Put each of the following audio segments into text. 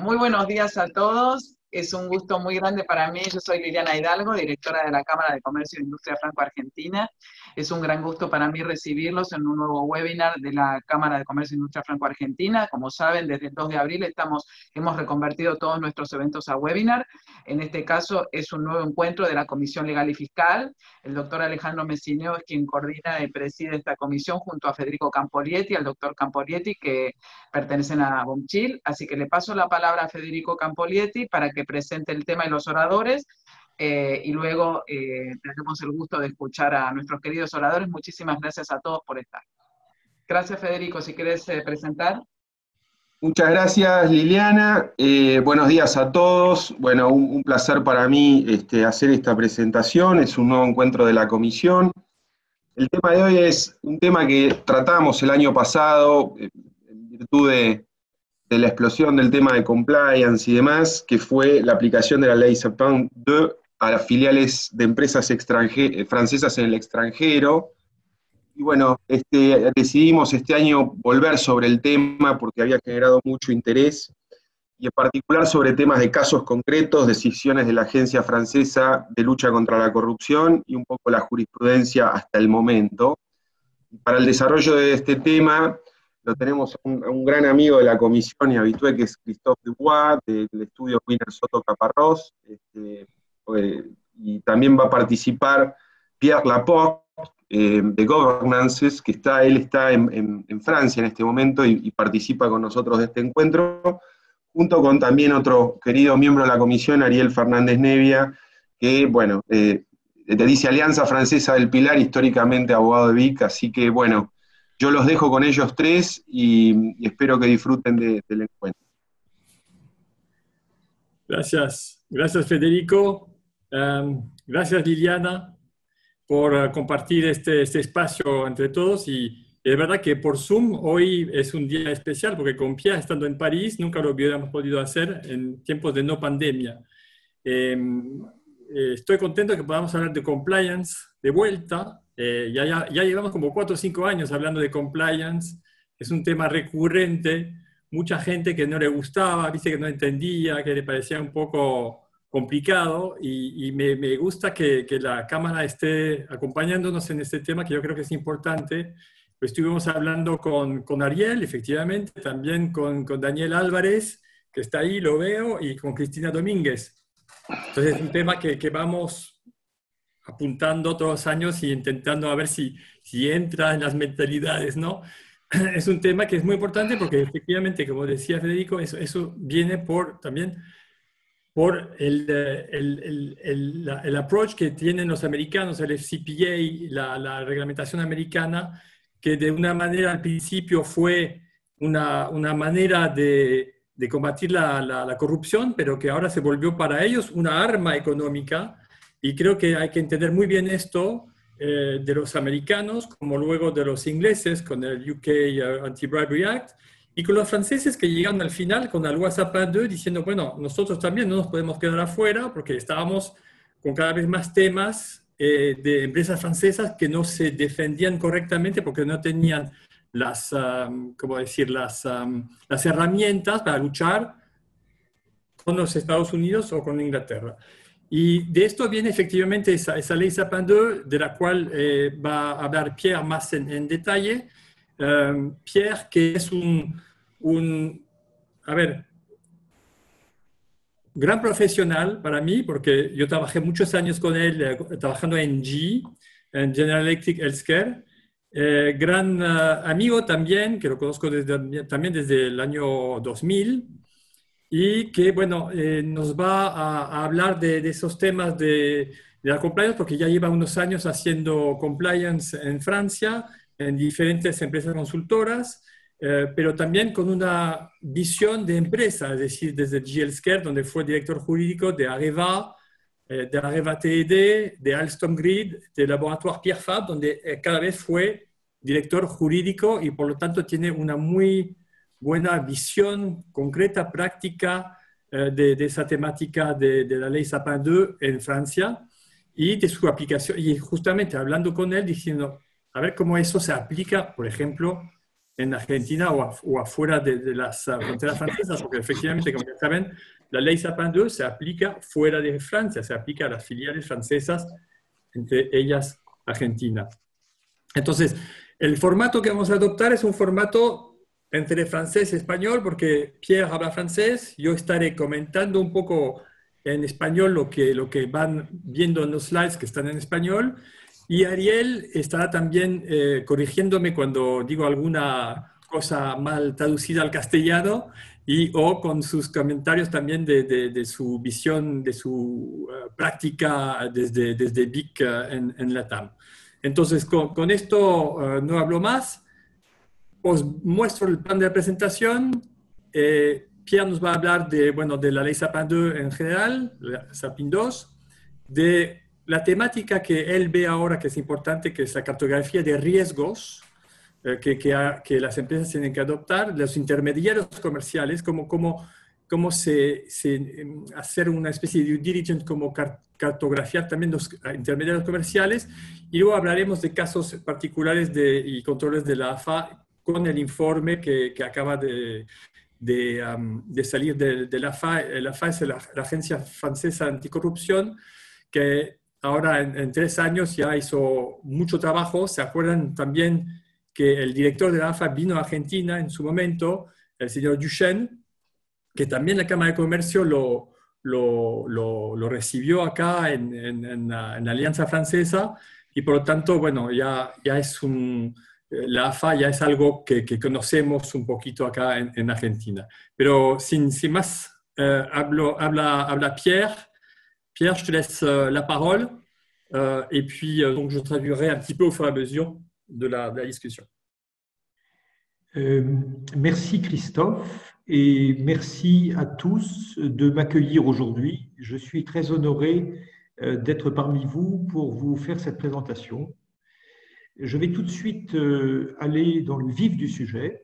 Muy buenos días a todos. Es un gusto muy grande para mí. Yo soy Liliana Hidalgo, directora de la Cámara de Comercio e Industria Franco-Argentina. Es un gran gusto para mí recibirlos en un nuevo webinar de la Cámara de Comercio e Industria Franco-Argentina. Como saben, desde el 2 de abril hemos reconvertido todos nuestros eventos a webinar. En este caso es un nuevo encuentro de la Comisión Legal y Fiscal. El doctor Alejandro Messineo es quien coordina y preside esta comisión junto a Federico Campolietti, al doctor Campolietti, que pertenecen a Bomchil. Así que le paso la palabra a Federico Campolietti para que presente el tema y los oradores, y luego tenemos el gusto de escuchar a nuestros queridos oradores. Muchísimas gracias a todos por estar. Gracias, Federico. Si querés presentar. Muchas gracias, Liliana. Buenos días a todos. Bueno, un placer para mí hacer esta presentación. Es un nuevo encuentro de la comisión. El tema de hoy es un tema que tratamos el año pasado, en virtud de la explosión del tema de compliance y demás, que fue la aplicación de la ley Sapin 2 a las filiales de empresas francesas en el extranjero. Y bueno, decidimos este año volver sobre el tema porque había generado mucho interés, y en particular sobre temas de casos concretos, decisiones de la Agencia Francesa de Lucha contra la Corrupción y un poco la jurisprudencia hasta el momento. Y para el desarrollo de este tema lo tenemos a un gran amigo de la comisión y habitué, que es Christophe Dubois, del estudio Wiener Soto Caparrós, y también va a participar Pierre Laporte, de Governances, que él está en Francia en este momento y participa con nosotros de este encuentro, junto con también otro querido miembro de la comisión, Ariel Fernández Nevia, que, bueno, te dice Alianza Francesa del Pilar, históricamente abogado de Vic, así que, bueno, yo los dejo con ellos tres y espero que disfruten del encuentro. Gracias Federico. Gracias Liliana por compartir este espacio entre todos, y es verdad que por Zoom hoy es un día especial porque con Pierre, estando en París, nunca lo hubiéramos podido hacer en tiempos de no pandemia. Estoy contento que podamos hablar de compliance de vuelta. Ya llevamos como 4 o 5 años hablando de compliance. Es un tema recurrente. Mucha gente que no le gustaba, viste, que no entendía, que le parecía un poco complicado, y me gusta que la Cámara esté acompañándonos en este tema, que yo creo que es importante. Estuvimos hablando con Ariel, efectivamente, también con Daniel Álvarez, que está ahí, lo veo, y con Cristina Domínguez. Entonces es un tema que vamos apuntando todos los años y intentando a ver si entra en las mentalidades, ¿no? Es un tema que es muy importante porque efectivamente, como decía Federico, eso viene también por el approach que tienen los americanos, el FCPA, la reglamentación americana, que de una manera al principio fue una manera de combatir la corrupción, pero que ahora se volvió para ellos una arma económica. Y creo que hay que entender muy bien esto de los americanos, como luego de los ingleses con el UK Anti-Bribery Act, y con los franceses que llegaron al final con la loi Sapin 2 diciendo, bueno, nosotros también no nos podemos quedar afuera porque estábamos con cada vez más temas de empresas francesas que no se defendían correctamente porque no tenían las herramientas para luchar con los Estados Unidos o con Inglaterra. Y de esto viene efectivamente esa ley Sapin 2, de la cual va a hablar Pierre más en detalle. Pierre, que es un gran profesional para mí, porque yo trabajé muchos años con él, trabajando en GE, en General Electric Healthcare. Gran amigo también, que lo conozco también desde el año 2000, y que, bueno, nos va a hablar de esos temas de la compliance, porque ya lleva unos años haciendo compliance en Francia, en diferentes empresas consultoras, pero también con una visión de empresa, es decir, desde GE Healthcare, donde fue director jurídico de Areva TED, de Alstom Grid, de Laboratoire Pierre Fabre, donde cada vez fue director jurídico y por lo tanto tiene una muy buena visión concreta, práctica de esa temática de la ley Sapin 2 en Francia y de su aplicación. Y justamente hablando con él, diciendo, a ver cómo eso se aplica, por ejemplo, en Argentina o afuera de las fronteras francesas, porque efectivamente, como ya saben, la ley Sapin II se aplica fuera de Francia, se aplica a las filiales francesas, entre ellas Argentina. Entonces, el formato que vamos a adoptar es un formato entre francés y español, porque Pierre habla francés, yo estaré comentando un poco en español lo que van viendo en los slides que están en español, y Ariel estará también corrigiéndome cuando digo alguna cosa mal traducida al castellano, o con sus comentarios también de su visión, de su práctica desde BIC en Latam. Entonces, con esto no hablo más. Os muestro el plan de presentación. Pierre nos va a hablar de la ley Sapin II en general, la Sapin II, de la temática que él ve ahora que es importante, que es la cartografía de riesgos que las empresas tienen que adoptar, los intermediarios comerciales, cómo hacer una especie de due diligence, como cartografiar también los intermediarios comerciales, y luego hablaremos de casos particulares y controles de la AFA con el informe que acaba de salir de la AFA. La AFA es la Agencia Francesa Anticorrupción, que ahora en 3 años ya hizo mucho trabajo. ¿Se acuerdan también que el director de la AFA vino a Argentina en su momento, el señor Duchesne, que también la Cámara de Comercio lo recibió acá en la Alianza Francesa, y por lo tanto, bueno, ya es la AFA ya es algo que conocemos un poquito acá en Argentina. Pero sin más, habla Pierre. Pierre, je te laisse la parole, et puis donc je traduirai un petit peu au fur et à mesure de la discussion. Merci Christophe, et merci à tous de m'accueillir aujourd'hui. Je suis très honoré d'être parmi vous pour vous faire cette présentation. Je vais tout de suite aller dans le vif du sujet,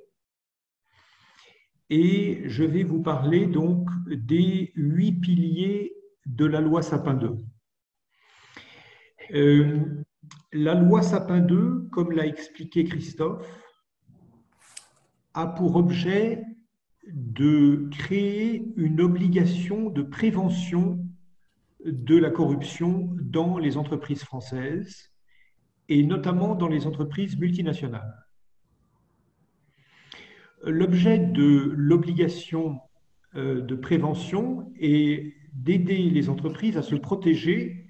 et je vais vous parler donc des 8 piliers de la loi Sapin II. La loi Sapin II, comme l'a expliqué Christophe, a pour objet de créer une obligation de prévention de la corruption dans les entreprises françaises, et notamment dans les entreprises multinationales. L'objet de l'obligation de prévention est d'aider les entreprises à se protéger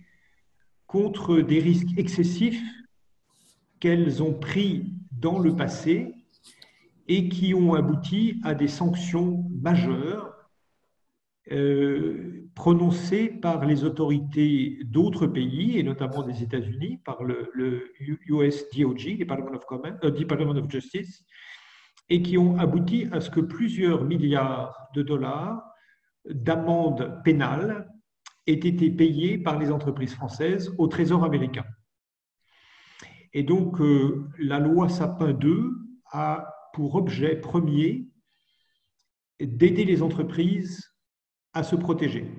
contre des risques excessifs qu'elles ont pris dans le passé et qui ont abouti à des sanctions majeures prononcées par les autorités d'autres pays, et notamment des États-Unis, par le US DOJ, Department of Justice, et qui ont abouti à ce que plusieurs milliards de dollars d'amendes pénales aient été payés par les entreprises françaises au Trésor américain. Et donc, la loi Sapin II a pour objet premier d'aider les entreprises à se protéger.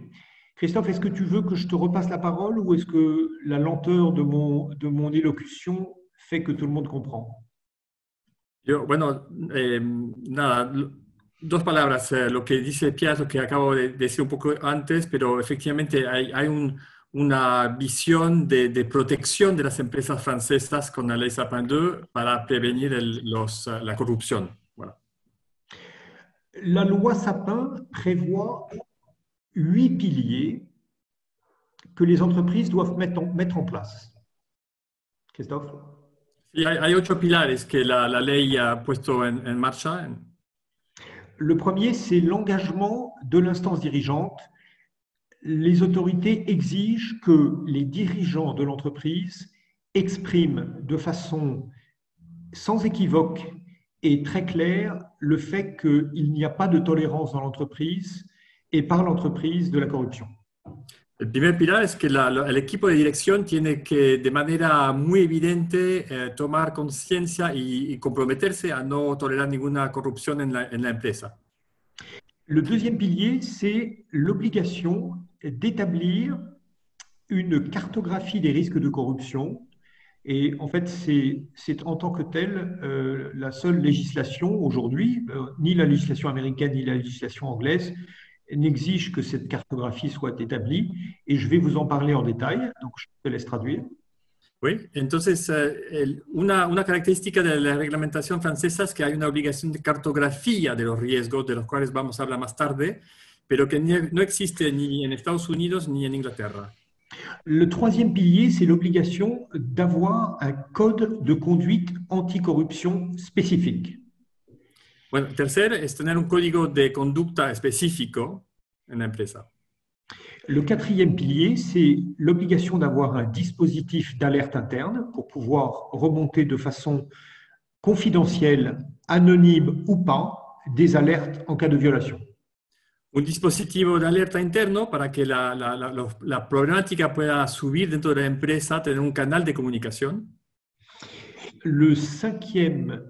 Christophe, est-ce que tu veux que je te repasse la parole, ou est-ce que la lenteur de mon élocution fait que tout le monde comprend? Nada, 2 palabras. Lo que dice Pierre, lo que acabo de decir un poco antes, pero efectivamente hay una visión de protección de las empresas francesas con la ley Sapin II para prevenir la corrupción. Voilà. La loi Sapin prévoit 8 piliers que les entreprises doivent mettre en place. Christophe? Sí, hay 8 pilares que la ley ha puesto en marcha. Le premier, c'est l'engagement de l'instance dirigeante. Les autorités exigent que les dirigeants de l'entreprise expriment de façon sans équivoque et très claire le fait qu'il n'y a pas de tolérance dans l'entreprise et par l'entreprise de la corruption. El primer pilar es que el equipo de dirección tiene que, de manera muy evidente, tomar conciencia y comprometerse a no tolerar ninguna corrupción en la empresa. Le deuxième pilier, c'est l'obligation d'établir une cartographie des risques de corruption Et en fait, c'est en tant que tel la seule législation aujourd'hui, ni la législation américaine ni la législation anglaise, n'exige que cette cartographie soit établie. Et je vais vous en parler en détail, donc je te laisse traduire. Oui, entonces una característica de la reglamentación francesa es que hay una obligación de cartografía de los riesgos, de los cuales vamos a hablar más tarde, pero que no existe ni en Estados Unidos ni en Inglaterra. Le troisième pilier, c'est l'obligation d'avoir un code de conduite anticorruption spécifique. Bueno, el tercer es tener un código de conducta específico en la empresa. Le quatrième pilier, c'est l'obligation d'avoir un dispositif d'alerte interne pour pouvoir remonter de façon confidentielle, anonyme ou pas, des alertes en cas de violation. Un dispositivo de alerta interno para que la problemática pueda subir dentro de la empresa, tener un canal de comunicación. Le cinquième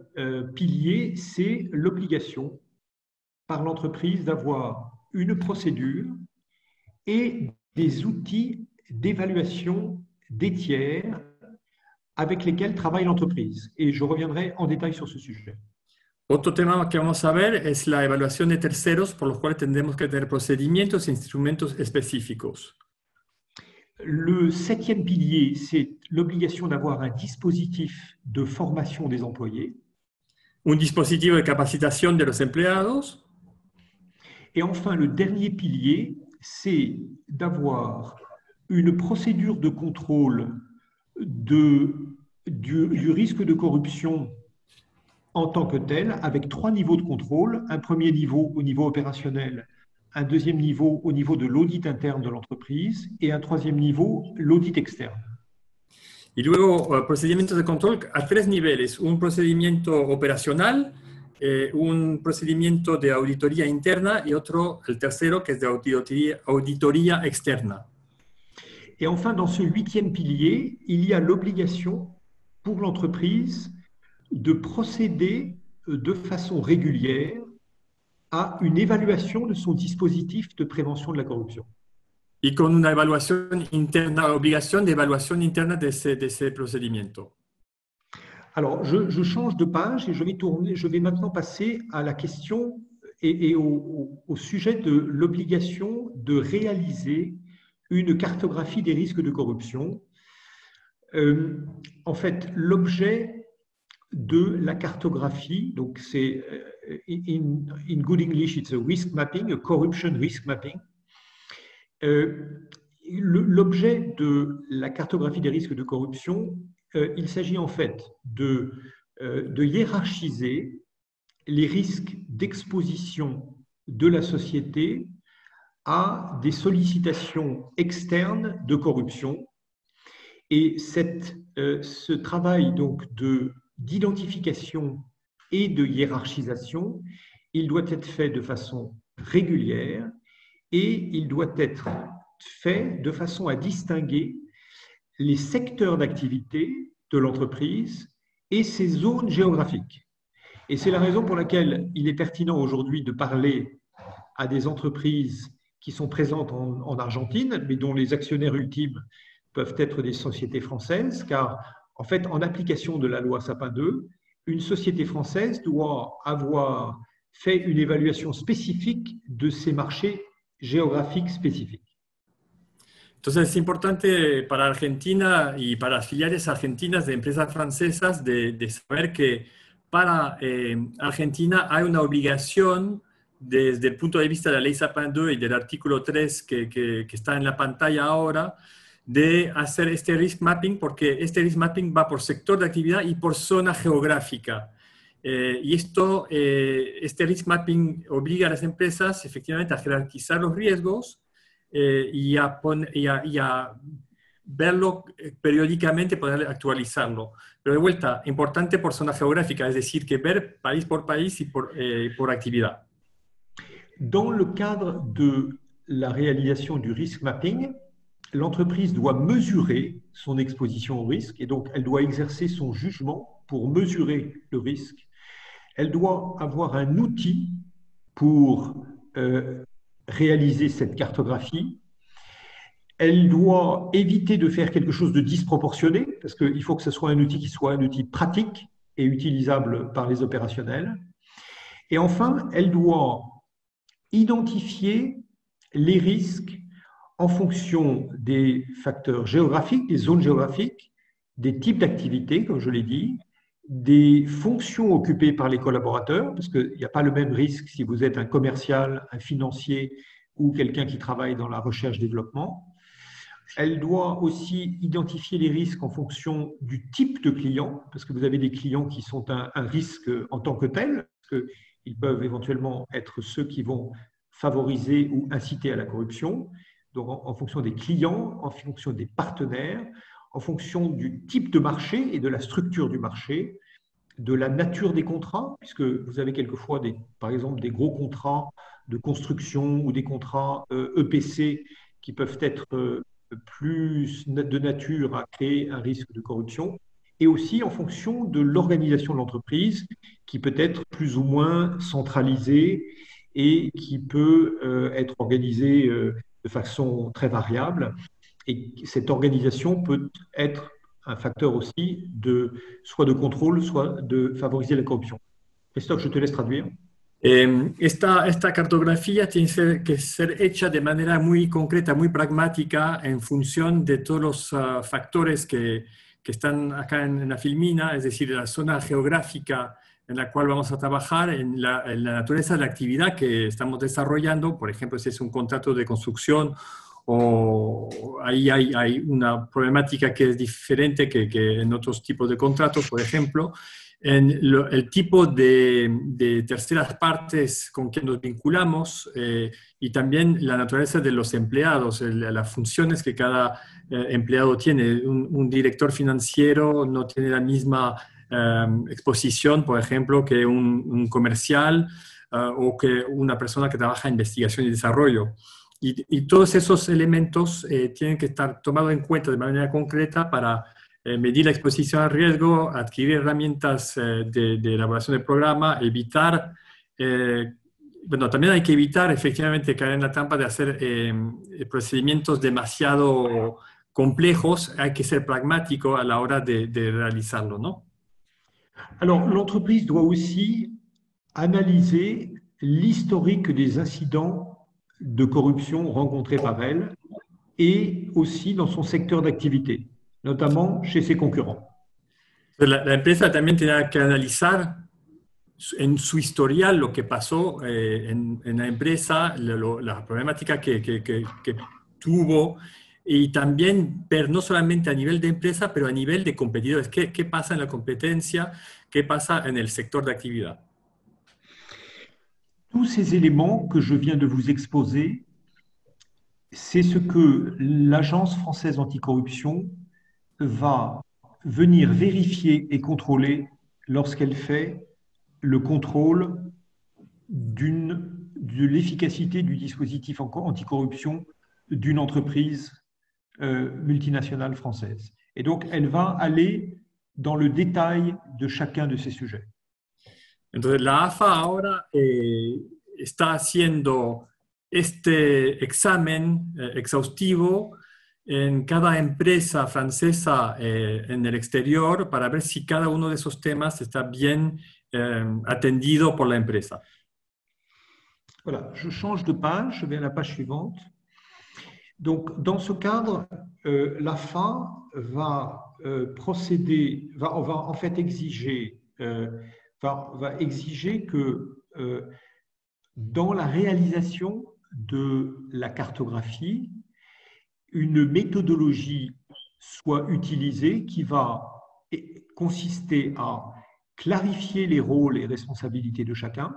pilier, c'est l'obligation par l'entreprise d'avoir une procédure et des outils d'évaluation des tiers avec lesquels travaille l'entreprise. Et je reviendrai en détail sur ce sujet. Otro tema que vamos a ver es la evaluación de terceros, por los cuales tendremos que tener procedimientos e instrumentos específicos. Le septième pilier, c'est l'obligation d'avoir un dispositif de formation des employés. Un dispositivo de capacitación de los empleados. Et enfin, le dernier pilier, c'est d'avoir une procédure de contrôle du risque de corruption en tant que tel, avec 3 niveaux de contrôle. Un premier niveau au niveau opérationnel, un deuxième niveau au niveau de l'audit interne de l'entreprise et un troisième niveau, l'audit externe. Y luego procedimientos de control a 3 niveles, un procedimiento operacional, un procedimiento de auditoría interna y otro, el tercero, que es de auditoría externa. Et enfin, dans ce 8e pilier, il y a l'obligation pour l'entreprise de procéder de façon régulière à une évaluation de son dispositif de prévention de la corruption. Y con una evaluación interna, obligación de evaluación interna de ese procedimiento. Alors, je change de page et je vais maintenant passer à la question et au sujet de l'obligation de réaliser une cartographie des risques de corruption. En fait, l'objet de la cartographie, donc c'est in good English, it's a risk mapping, a corruption risk mapping. L'objet de la cartographie des risques de corruption, il s'agit en fait de hiérarchiser les risques d'exposition de la société à des sollicitations externes de corruption. Et ce travail donc d'identification et de hiérarchisation, il doit être fait de façon régulière et il doit être fait de façon à distinguer les secteurs d'activité de l'entreprise et ses zones géographiques. Et c'est la raison pour laquelle il est pertinent aujourd'hui de parler à des entreprises qui sont présentes en Argentine, mais dont les actionnaires ultimes peuvent être des sociétés françaises, car en fait, en application de la loi Sapin 2, une société française doit avoir fait une évaluation spécifique de ces marchés géographiques spécifiques. Entonces es importante para Argentina y para las filiales argentinas de empresas francesas de saber que para Argentina hay una obligación desde el punto de vista de la ley Sapin 2 y del artículo 3 que está en la pantalla ahora, de hacer este risk mapping, porque este risk mapping va por sector de actividad y por zona geográfica. Y este risk mapping obliga a las empresas efectivamente a jerarquizar los riesgos y a verlo periódicamente, poder actualizarlo. Pero de vuelta, importante por zona geográfica, es decir, que ver país por país y por actividad. Dans le cadre de la réalisation du risk mapping, l'entreprise doit mesurer son exposition au risque et donc elle doit exercer son jugement pour mesurer le risque. Elle doit avoir un outil pour réaliser cette cartographie. Elle doit éviter de faire quelque chose de disproportionné, parce qu'il faut que ce soit un outil qui soit un outil pratique et utilisable par les opérationnels. Et enfin, elle doit identifier les risques en fonction des facteurs géographiques, des zones géographiques, des types d'activités, comme je l'ai dit, des fonctions occupées par les collaborateurs, parce qu'il n'y a pas le même risque si vous êtes un commercial, un financier ou quelqu'un qui travaille dans la recherche-développement. Elle doit aussi identifier les risques en fonction du type de client, parce que vous avez des clients qui sont un risque en tant que tel, parce qu'ils peuvent éventuellement être ceux qui vont favoriser ou inciter à la corruption. Donc, en fonction des clients, en fonction des partenaires, en fonction du type de marché et de la structure du marché, de la nature des contrats, puisque vous avez quelquefois, par exemple, des gros contrats de construction ou des contrats EPC qui peuvent être plus de nature à créer un risque de corruption, et aussi en fonction de l'organisation de l'entreprise qui peut être plus ou moins centralisée et qui peut être organisée de façon très variable. Et cette organisation peut être un facteur aussi soit de contrôle, soit de favoriser la corruption. Christophe, je te laisse traduire. Esta cartografía tiene que ser hecha de manera muy concreta, muy pragmática, en función de todos los factores que están acá en la filmina, es decir, la zona geográfica en la cual vamos a trabajar, en la naturaleza de la actividad que estamos desarrollando. Por ejemplo, si es un contrato de construcción, o ahí hay una problemática que es diferente que en otros tipos de contratos, por ejemplo. En el tipo de terceras partes con quien nos vinculamos y también la naturaleza de los empleados, las funciones que cada empleado tiene. Un director financiero no tiene la misma exposición, por ejemplo, que un comercial o que una persona que trabaja en investigación y desarrollo. Y todos esos elementos tienen que estar tomados en cuenta de manera concreta para medir la exposición al riesgo, adquirir herramientas de elaboración del programa, evitar, bueno, también hay que evitar efectivamente caer en la trampa de hacer procedimientos demasiado complejos. Hay que ser pragmático a la hora de realizarlo, ¿no? Alors, l'entreprise doit aussi analyser l'historique des incidents de corruption rencontrés par elle et aussi dans son secteur d'activité, notamment chez ses concurrents. La empresa también tiene que analizar en su historial lo que pasó en la empresa, la problemática que tuvo, y también ver no solamente a nivel de empresa, pero a nivel de competidores. ¿Qué pasa en la competencia? ¿Qué pasa en el sector de actividad? Tous ces éléments que je viens de vous exposer, c'est ce que l'Agence française anticorruption va venir vérifier et contrôler lorsqu'elle fait le contrôle de l'efficacité du dispositif anticorruption d'une entreprise multinationale française. Et donc, elle va aller dans le détail de chacun de ces sujets. Entonces, la AFA ahora está haciendo este examen exhaustivo en cada empresa francesa en el exterior para ver si cada uno de esos temas está bien atendido por la empresa. Voilà, je change de page, je vais à la page suivante. Donc, dans ce cadre, l'AFA va procéder, va en fait exiger, va exiger que dans la réalisation de la cartographie, une méthodologie soit utilisée qui va consister à clarifier les rôles et responsabilités de chacun.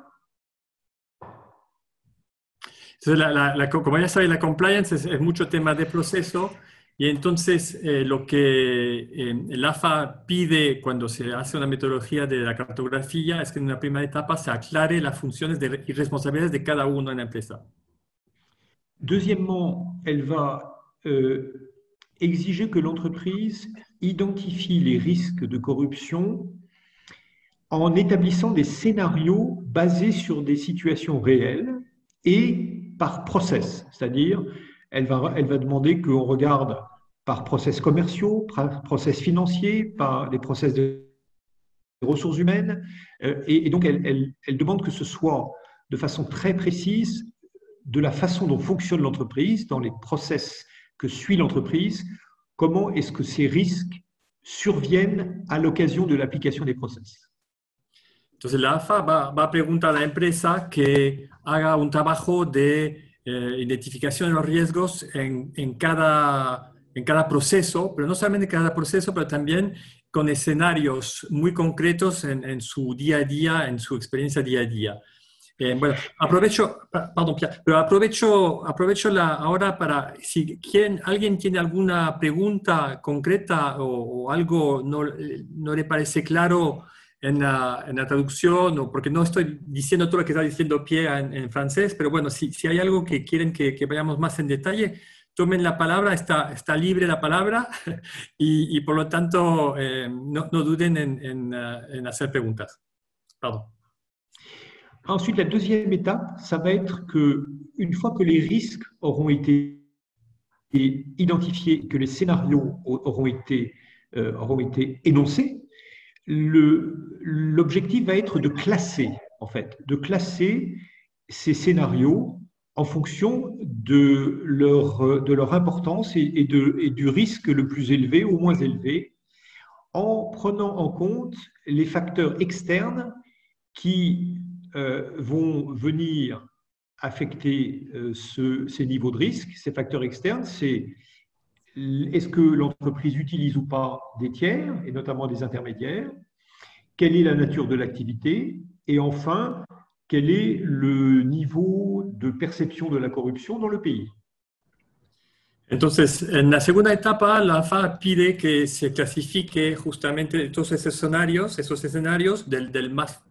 Entonces, como ya saben, la compliance es mucho tema de proceso, y entonces lo que el AFA pide cuando se hace una metodología de la cartografía es que en una primera etapa se aclare las funciones y responsabilidades de cada uno en la empresa. Deuxièmement, elle va exiger que l'entreprise identifie les risques de corruption en établissant des scénarios basés sur des situations réelles et par process, c'est-à-dire elle va demander qu'on regarde par process commerciaux, par process financiers, par les process de ressources humaines. Et donc, elle demande que ce soit de façon très précise de la façon dont fonctionne l'entreprise, dans les process que suit l'entreprise, comment est-ce que ces risques surviennent à l'occasion de l'application des process. Entonces la AFA va a preguntar a la empresa que haga un trabajo de identificación de los riesgos en cada proceso, pero no solamente en cada proceso, pero también con escenarios muy concretos en su día a día, en su experiencia día a día. Bueno, perdón, Pierre, pero aprovecho ahora para, si alguien tiene alguna pregunta concreta o algo no le parece claro en la traducción, o porque no estoy diciendo todo lo que está diciendo Pierre en francés, pero bueno, si hay algo que quieren que vayamos más en detalle, tomen la palabra, está libre la palabra y por lo tanto no duden en hacer preguntas. Pardon. Ensuite, la deuxième étape, ça va être qu'une fois que les risques auront été identifiés, que les scénarios auront été énoncés, l'objectif va être de classer, en fait, de classer ces scénarios en fonction de leur importance et du risque le plus élevé ou moins élevé, en prenant en compte les facteurs externes qui vont venir affecter ces niveaux de risque. Ces facteurs externes, c'est est-ce que l'entreprise utilise ou pas des tiers, et notamment des intermédiaires? Quelle est la nature de l'activité? Et enfin, quel est le niveau de perception de la corruption dans le pays? Entonces, en la segunda etapa, la AFA pide que se clasifique justamente todos esos escenarios del más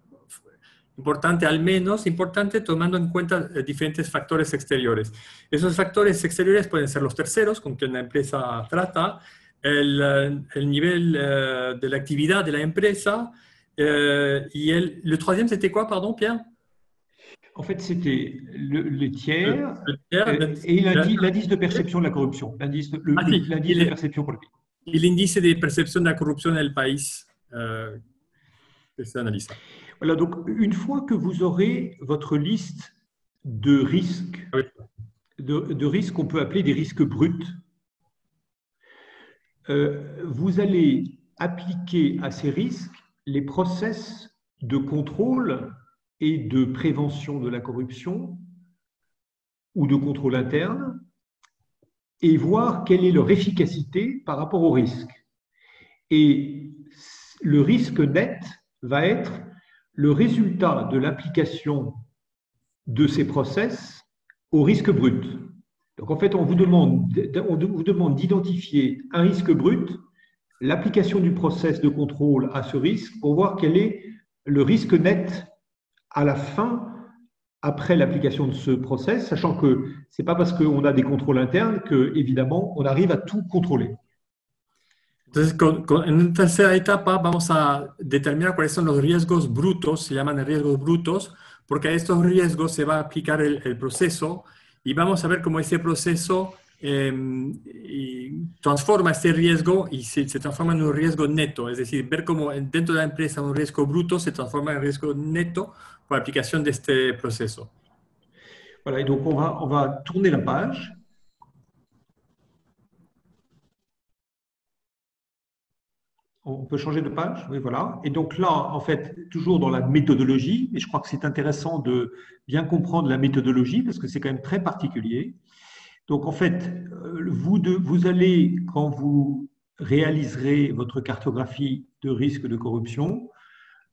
importante al menos importante, tomando en cuenta diferentes factores exteriores. Esos factores exteriores pueden ser los terceros con quien la empresa trata, el nivel de la actividad de la empresa, y le troisième, c'était quoi, pardon, Pierre? En fait, c'était les tiers et l'indice de perception de la corruption, l'indice de perception pour le pays. Y el índice de percepción de la corrupción en el país que se analiza. Voilà, donc une fois que vous aurez votre liste de risques, de risques qu'on peut appeler des risques bruts, vous allez appliquer à ces risques les process de contrôle et de prévention de la corruption ou de contrôle interne et voir quelle est leur efficacité par rapport au risque. Et le risque net va être le résultat de l'application de ces process au risque brut. Donc en fait, on vous demande d'identifier un risque brut, l'application du process de contrôle à ce risque pour voir quel est le risque net à la fin, après l'application de ce process, sachant que ce n'est pas parce qu'on a des contrôles internes qu'évidemment, on arrive à tout contrôler. Entonces, en una tercera etapa vamos a determinar cuáles son los riesgos brutos, se llaman riesgos brutos, porque a estos riesgos se va a aplicar el proceso y vamos a ver cómo ese proceso transforma este riesgo y se transforma en un riesgo neto, es decir, ver cómo dentro de la empresa un riesgo bruto se transforma en riesgo neto por aplicación de este proceso. Voilà, et donc on va tourner la page. On peut changer de page, oui, voilà. Et donc là, en fait, toujours dans la méthodologie, et je crois que c'est intéressant de bien comprendre la méthodologie parce que c'est quand même très particulier. Donc en fait, vous allez, quand vous réaliserez votre cartographie de risque de corruption,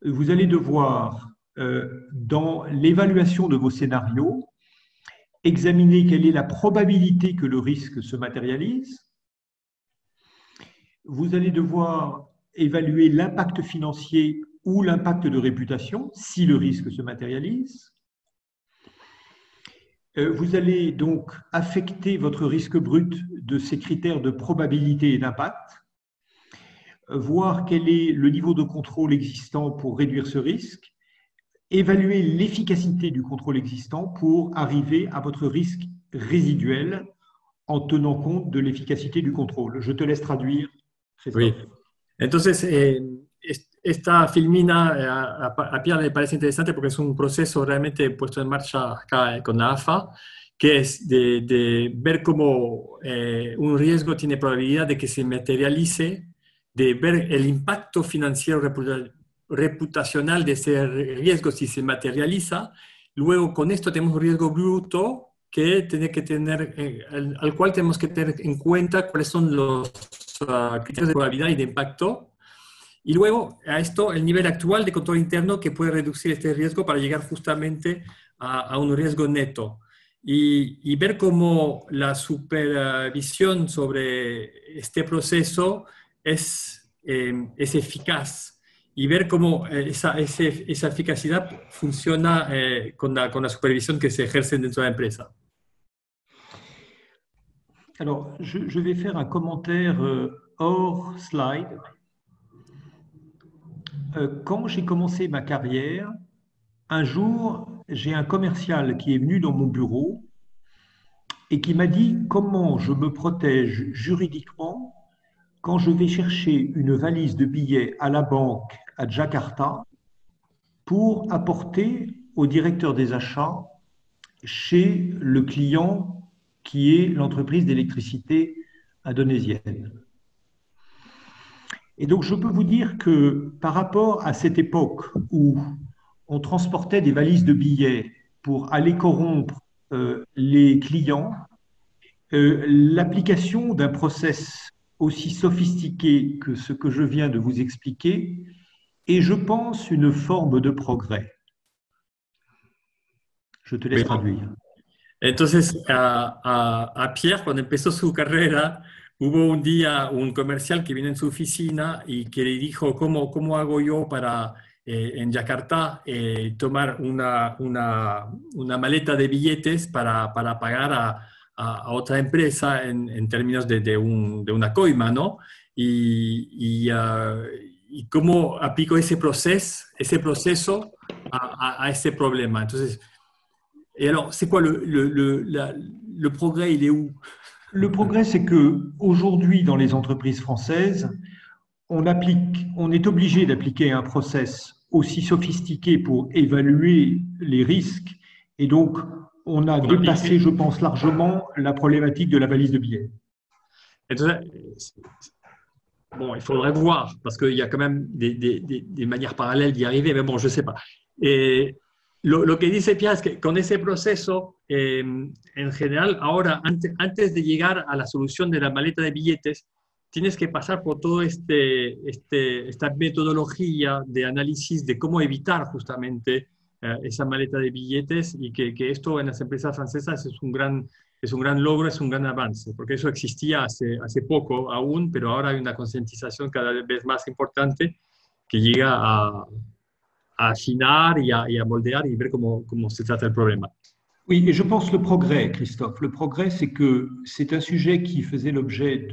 vous allez devoir, dans l'évaluation de vos scénarios, examiner quelle est la probabilité que le risque se matérialise. Vous allez devoir évaluer l'impact financier ou l'impact de réputation si le risque se matérialise. Vous allez donc affecter votre risque brut de ces critères de probabilité et d'impact, voir quel est le niveau de contrôle existant pour réduire ce risque, évaluer l'efficacité du contrôle existant pour arriver à votre risque résiduel en tenant compte de l'efficacité du contrôle. Je te laisse traduire, Christophe. Oui. Entonces, esta filmina a Pierre le parece interesante porque es un proceso realmente puesto en marcha acá con la AFA, que es de ver cómo un riesgo tiene probabilidad de que se materialice, de ver el impacto financiero reputacional de ese riesgo si se materializa. Luego, con esto tenemos un riesgo bruto que tiene que tener, al cual tenemos que tener en cuenta cuáles son los criterios de probabilidad y de impacto. Y luego, a esto, el nivel actual de control interno que puede reducir este riesgo para llegar justamente a un riesgo neto. Y ver cómo la supervisión sobre este proceso es eficaz. Y ver cómo esa eficacia funciona con la supervisión que se ejerce dentro de la empresa. Alors, je vais faire un commentaire hors slide. Quand j'ai commencé ma carrière, un jour, j'ai un commercial qui est venu dans mon bureau et qui m'a dit comment je me protège juridiquement quand je vais chercher une valise de billets à la banque à Jakarta pour apporter au directeur des achats chez le client qui est l'entreprise d'électricité indonésienne. Et donc, je peux vous dire que par rapport à cette époque où on transportait des valises de billets pour aller corrompre les clients, l'application d'un process aussi sophistiqué que ce que je viens de vous expliquer est, je pense, une forme de progrès. Je te laisse traduire. Entonces, a Pierre, cuando empezó su carrera, hubo un día un comercial que vino en su oficina y que le dijo, ¿cómo hago yo para en Yakarta tomar una maleta de billetes para pagar a otra empresa en términos de una coima, ¿no? Y cómo aplico ese proceso a ese problema. Entonces, et alors, c'est quoi le progrès, il est où? Le progrès, c'est qu'aujourd'hui, dans les entreprises françaises, on est obligé d'appliquer un process aussi sophistiqué pour évaluer les risques. Et donc, on a dépassé, je pense, largement la problématique de la valise de billets. Entonces, bon, il faudrait voir, parce qu'il y a quand même des manières parallèles d'y arriver, mais bon, je ne sais pas. Lo que dice Pierre es que con ese proceso, en general, ahora, antes de llegar a la solución de la maleta de billetes, tienes que pasar por toda esta metodología de análisis de cómo evitar justamente esa maleta de billetes, y que esto en las empresas francesas es un gran logro, es un gran avance, porque eso existía hace poco aún, pero ahora hay una concientización cada vez más importante que llega a affinar et à moldear et voir comment se traite le problème. Oui, et je pense le progrès, Christophe. Le progrès, c'est que c'est un sujet qui faisait l'objet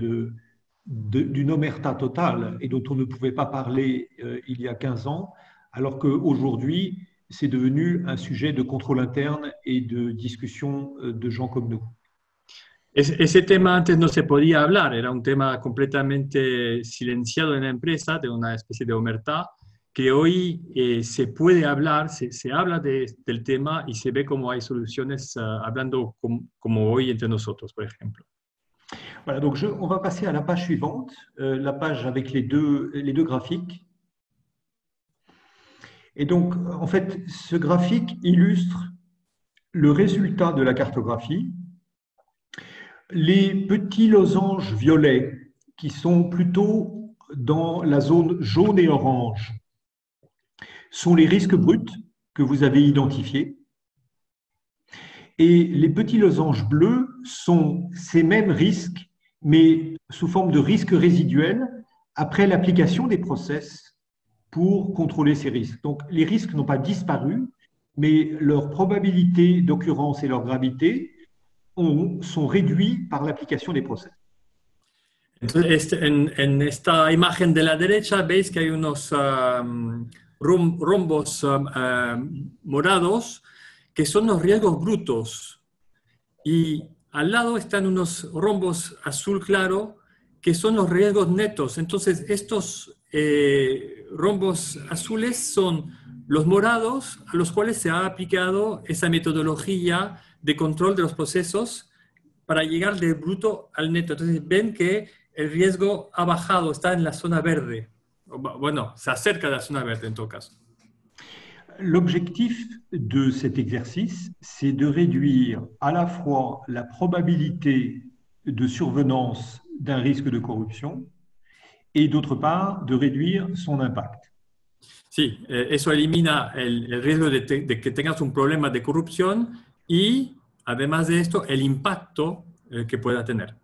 d'une omerta totale et dont on ne pouvait pas parler il y a 15 ans, alors qu'aujourd'hui, c'est devenu un sujet de contrôle interne et de discussion de gens comme nous. Ese tema antes no se podía hablar, era un tema completamente silenciado en la empresa, de una especie de omertá, que hoy se puede hablar, se habla del tema y se ve cómo hay soluciones hablando como hoy entre nosotros, por ejemplo. Voilà, donc on va passer à la page suivante, la page avec les deux graphiques. Et donc, en fait, ce graphique illustre le résultat de la cartographie. Les petits losanges violets qui sont plutôt dans la zone jaune et orange sont les risques bruts que vous avez identifiés. Et les petits losanges bleus sont ces mêmes risques, mais sous forme de risques résiduels après l'application des process pour contrôler ces risques. Donc, les risques n'ont pas disparu, mais leur probabilité d'occurrence et leur gravité sont réduits par l'application des process. Entonces, en esta imagen de la derecha veis que hay unos rombos morados que son los riesgos brutos, y al lado están unos rombos azul claro que son los riesgos netos. Entonces, estos rombos azules son los morados a los cuales se ha aplicado esa metodología de control de los procesos para llegar del bruto al neto. Entonces, ven que el riesgo ha bajado, está en la zona verde. Bueno, se acerca de la zona verde en todo caso. L'objectif de cet exercice, c'est de réduire à la fois la probabilité de survenance d'un risque de corruption et d'autre part de réduire son impact. Sí, eso elimina el riesgo de que tengas un problema de corrupción y, además de esto, el impacto que pueda tener.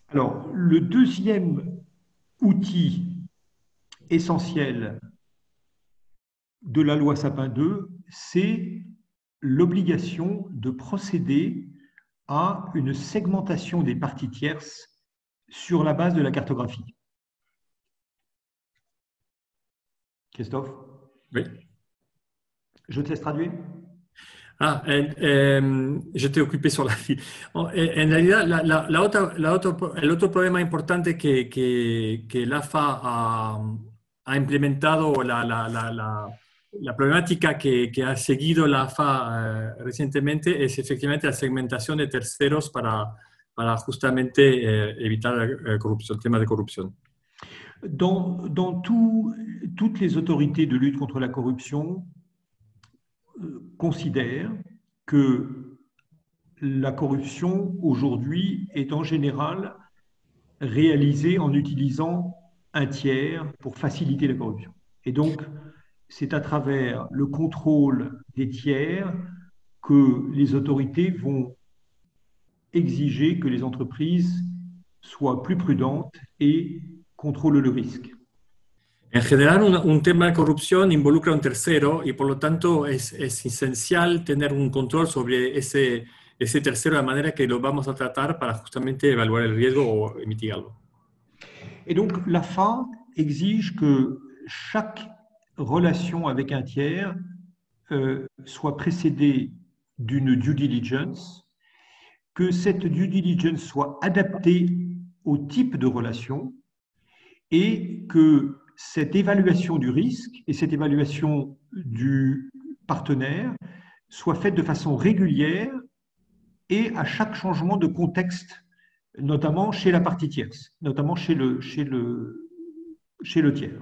Alors, le deuxième outil essentiel de la loi Sapin 2, c'est l'obligation de procéder à une segmentation des parties tierces sur la base de la cartographie. Christophe? Oui. Je te laisse traduire. J'étais occupé sur la file. En realidad, el otro problema importante que la AFA ha implementado, la problemática que ha seguido la AFA recientemente es efectivamente la segmentación de terceros para justamente evitar la corrupción, el tema de corrupción. Dans toutes les autorités de lutte contre la corruption considèrent que la corruption aujourd'hui est en général réalisée en utilisant un tiers pour faciliter la corruption. Et donc, c'est à travers le contrôle des tiers que les autorités vont exiger que les entreprises soient plus prudentes et contrôlent le risque. En general, un tema de corrupción involucra a un tercero y por lo tanto es esencial tener un control sobre ese tercero de manera que lo vamos a tratar para justamente evaluar el riesgo o mitigarlo. Et donc, la FA exige que chaque relation avec un tiers soit précédée d'une due diligence, que cette due diligence soit adaptée au type de relation et que cette évaluation du risque et cette évaluation du partenaire soit faite de façon régulière et à chaque changement de contexte, notamment chez la partie tierce, notamment chez le tiers.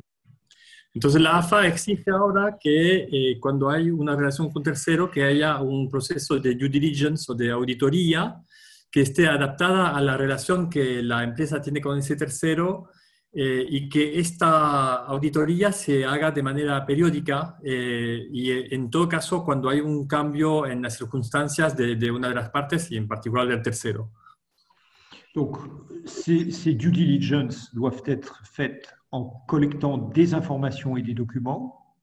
Entonces la AFA exige ahora que cuando hay una relación con tercero, que haya un proceso de due diligence o de auditoría que esté adaptada a la relación que la empresa tiene con ese tercero y que esta auditoría se haga de manera periódica y en todo caso cuando hay un cambio en las circunstancias de una de las partes y en particular del tercero. Donc, ces due diligence doivent être faites en collectant des informations et des documents,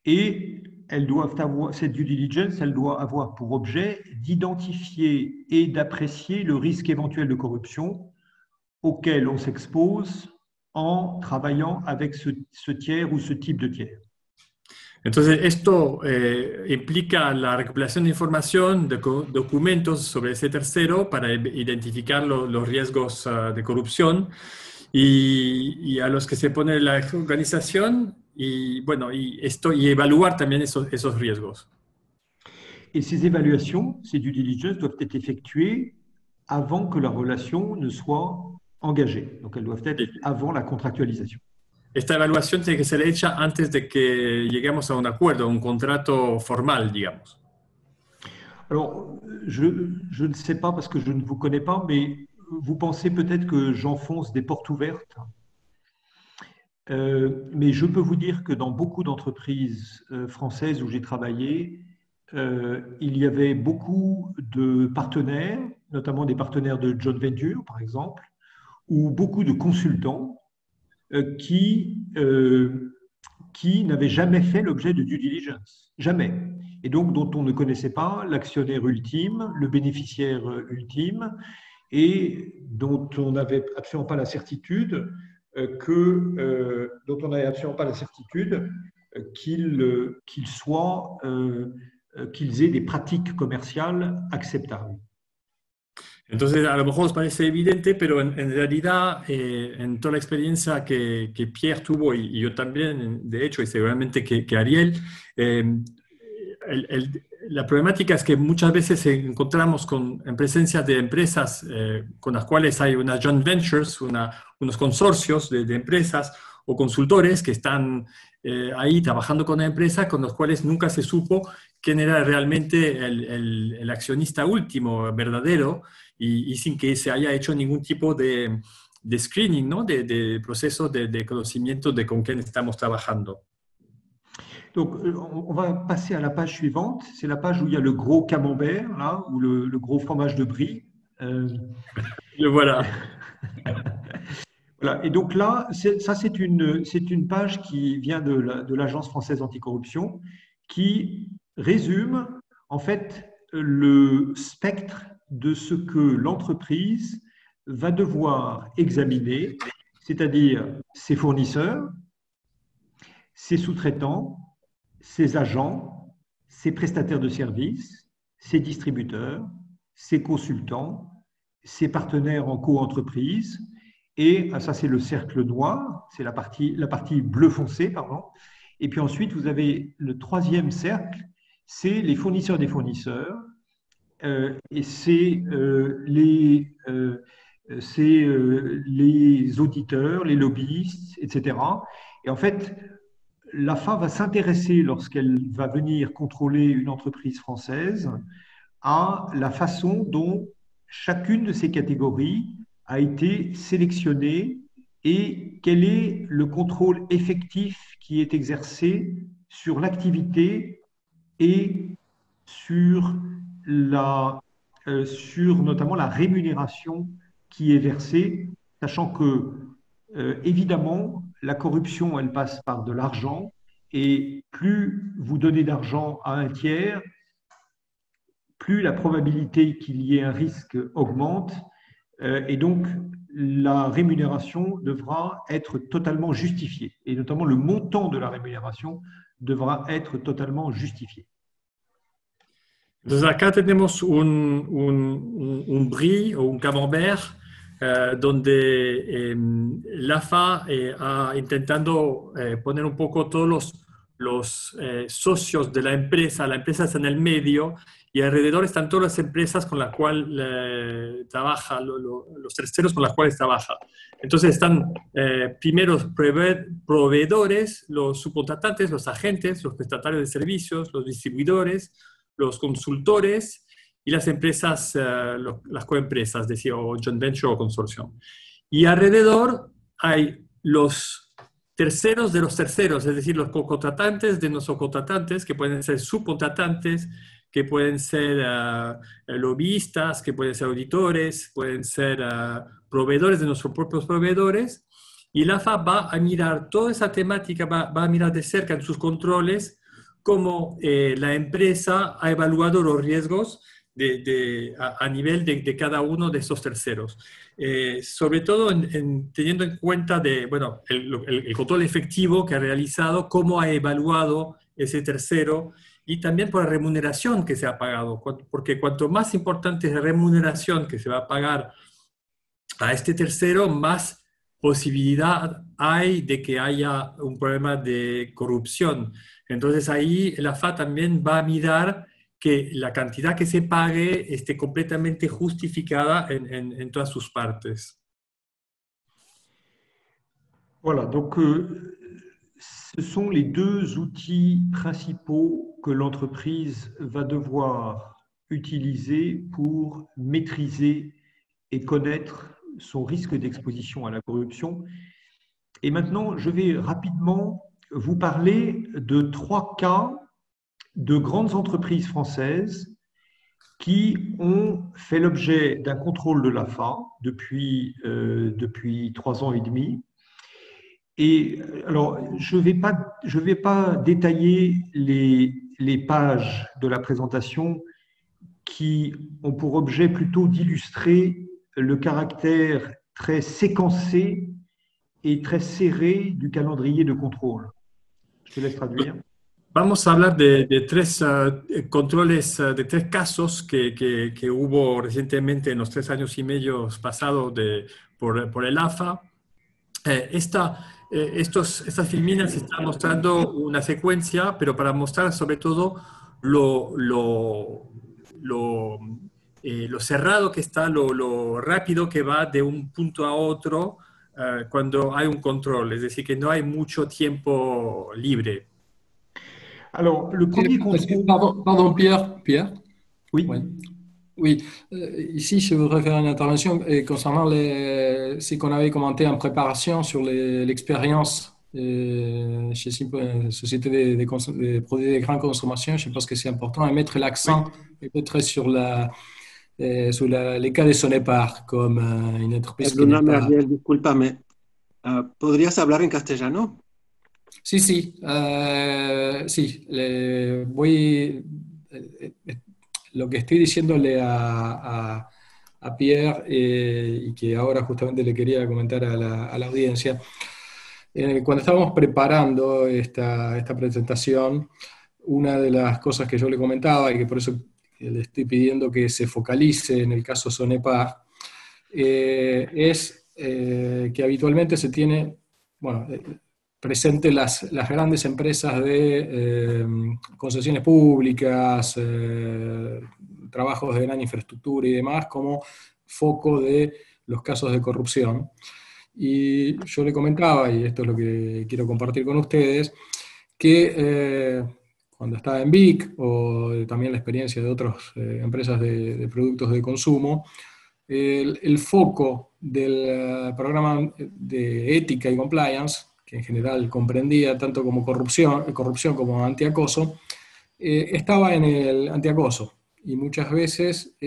et cette due diligence, elle doit avoir pour objet d'identifier et d'apprécier le risque éventuel de corruption auquel on s'expose en travaillant avec ce tiers ou ce type de tiers. Entonces, esto implica la recopilación de información, de documentos sobre ese tercero para identificar los riesgos de corrupción y a los que se pone la organización y, bueno, y evaluar también esos riesgos. Et ces évaluations, ces due diligence doivent être effectuées avant que la relation ne soit engagée. Donc, elles doivent être avant la contractualisation. Esta evaluación tiene que ser hecha antes de que lleguemos a un acuerdo, a un contrato formal, digamos. Alors, je ne sais pas parce que je ne vous connais pas, mais vous pensez peut-être que j'enfonce des portes ouvertes. Mais je peux vous dire que dans beaucoup d'entreprises françaises où j'ai travaillé, il y avait beaucoup de partenaires, notamment des partenaires de joint venture, par exemple, ou beaucoup de consultants qui n'avaient jamais fait l'objet de due diligence, jamais, et donc dont on ne connaissait pas l'actionnaire ultime, le bénéficiaire ultime, et dont on n'avait absolument pas la certitude qu'il soit qu'ils aient des pratiques commerciales acceptables. Entonces, a lo mejor os parece evidente, pero en realidad, en toda la experiencia que Pierre tuvo y yo también, de hecho, y seguramente que Ariel, la problemática es que muchas veces encontramos en presencia de empresas con las cuales hay unas joint ventures, unos consorcios de empresas o consultores que están ahí trabajando con la empresa, con los cuales nunca se supo quién era realmente el accionista último, verdadero, y sin que se haya hecho ningún tipo de screening, ¿no? de proceso de conocimiento de con quién estamos trabajando. Donc, on va passer à la page suivante. C'est la page où il y a le gros camembert, là, ou le gros fromage de brie. Le voilà. Voilà. Et donc là, c'est une page qui vient de l'Agence française anticorruption, qui résume en fait le spectre de ce que l'entreprise va devoir examiner, c'est-à-dire ses fournisseurs, ses sous-traitants, ses agents, ses prestataires de services, ses distributeurs, ses consultants, ses partenaires en co-entreprise. Et ça, c'est le cercle noir, c'est la partie bleu foncé, pardon. Et puis ensuite, vous avez le troisième cercle, c'est les fournisseurs des fournisseurs, et c'est les auditeurs, les lobbyistes, etc. Et en fait, l'AFA va s'intéresser, lorsqu'elle va venir contrôler une entreprise française, à la façon dont chacune de ces catégories a été sélectionnée et quel est le contrôle effectif qui est exercé sur l'activité et sur notamment la rémunération qui est versée, sachant que, évidemment, la corruption, elle passe par de l'argent, et plus vous donnez d'argent à un tiers, plus la probabilité qu'il y ait un risque augmente, et donc la rémunération devra être totalement justifiée, et notamment le montant de la rémunération devra être totalement justifié. Entonces acá tenemos un brie o un camembert donde l'AFA intentando poner un poco todos los socios de la empresa está en el medio y alrededor están todas las empresas con las cuales trabaja, los terceros con las cuales trabaja. Entonces están primeros proveedores, los subcontratantes, los agentes, los prestatarios de servicios, los distribuidores, los consultores y las empresas, las coempresas, es decir, o joint venture o consorcio. Y alrededor hay los terceros de los terceros, es decir, los contratantes de nuestros contratantes, que pueden ser subcontratantes, que pueden ser lobbyistas, que pueden ser auditores, pueden ser proveedores de nuestros propios proveedores. Y la AFA va a mirar toda esa temática, va a mirar de cerca en sus controles cómo la empresa ha evaluado los riesgos a nivel de cada uno de esos terceros. Sobre todo teniendo en cuenta el control efectivo que ha realizado, cómo ha evaluado ese tercero y también por la remuneración que se ha pagado, porque cuanto más importante es la remuneración que se va a pagar a este tercero, más posibilidad hay de que haya un problema de corrupción. Entonces ahí la AFA también va a mirar que la cantidad que se pague esté completamente justificada en todas sus partes. Voilà, donc ce sont les deux outils principaux que l'entreprise va devoir utiliser pour maîtriser et connaître son risque d'exposition à la corruption. Et maintenant, je vais rapidement vous parler de 3 cas de grandes entreprises françaises qui ont fait l'objet d'un contrôle de l'AFA depuis 3 ans et demi. Et alors, je vais pas détailler les pages de la présentation qui ont pour objet plutôt d'illustrer le caractère très séquencé et très serré du calendrier de contrôle. Je te laisse traduire. Vamos a hablar de tres controles, de tres casos que hubo recientemente en los 3 años y medio pasados por el AFA. Estas filminas están mostrando una secuencia, pero para mostrar sobre todo lo, lo cerrado que está, lo rápido que va de un punto a otro cuando hay un control, es decir, que no hay mucho tiempo libre. Alors, le premier contrôle... Pardon, Pierre. Oui. Ouais. Oui, ici je voudrais faire une intervention concernant ce qu'on avait commenté en préparation sur l'expérience chez Société des produits de grande consommation. Je pense que c'est important de mettre l'accent peut-être sur les cas de Sonepar comme une entreprise qui n'est pas... Ariel, discúlpame. ¿Podrías hablar en castellano? Sí, sí. Lo que estoy diciéndole a Pierre y que ahora justamente le quería comentar a la audiencia, cuando estábamos preparando esta presentación, una de las cosas que yo le comentaba y que por eso le estoy pidiendo que se focalice en el caso Sonepar, es que habitualmente se tiene, bueno, presente las grandes empresas de concesiones públicas, trabajos de gran infraestructura y demás, como foco de los casos de corrupción. Y yo le comentaba, y esto es lo que quiero compartir con ustedes, que cuando estaba en BIC, o también la experiencia de otras empresas de productos de consumo, el foco del programa de ética y compliance, que en general comprendía tanto como corrupción como antiacoso, estaba en el antiacoso. Y muchas veces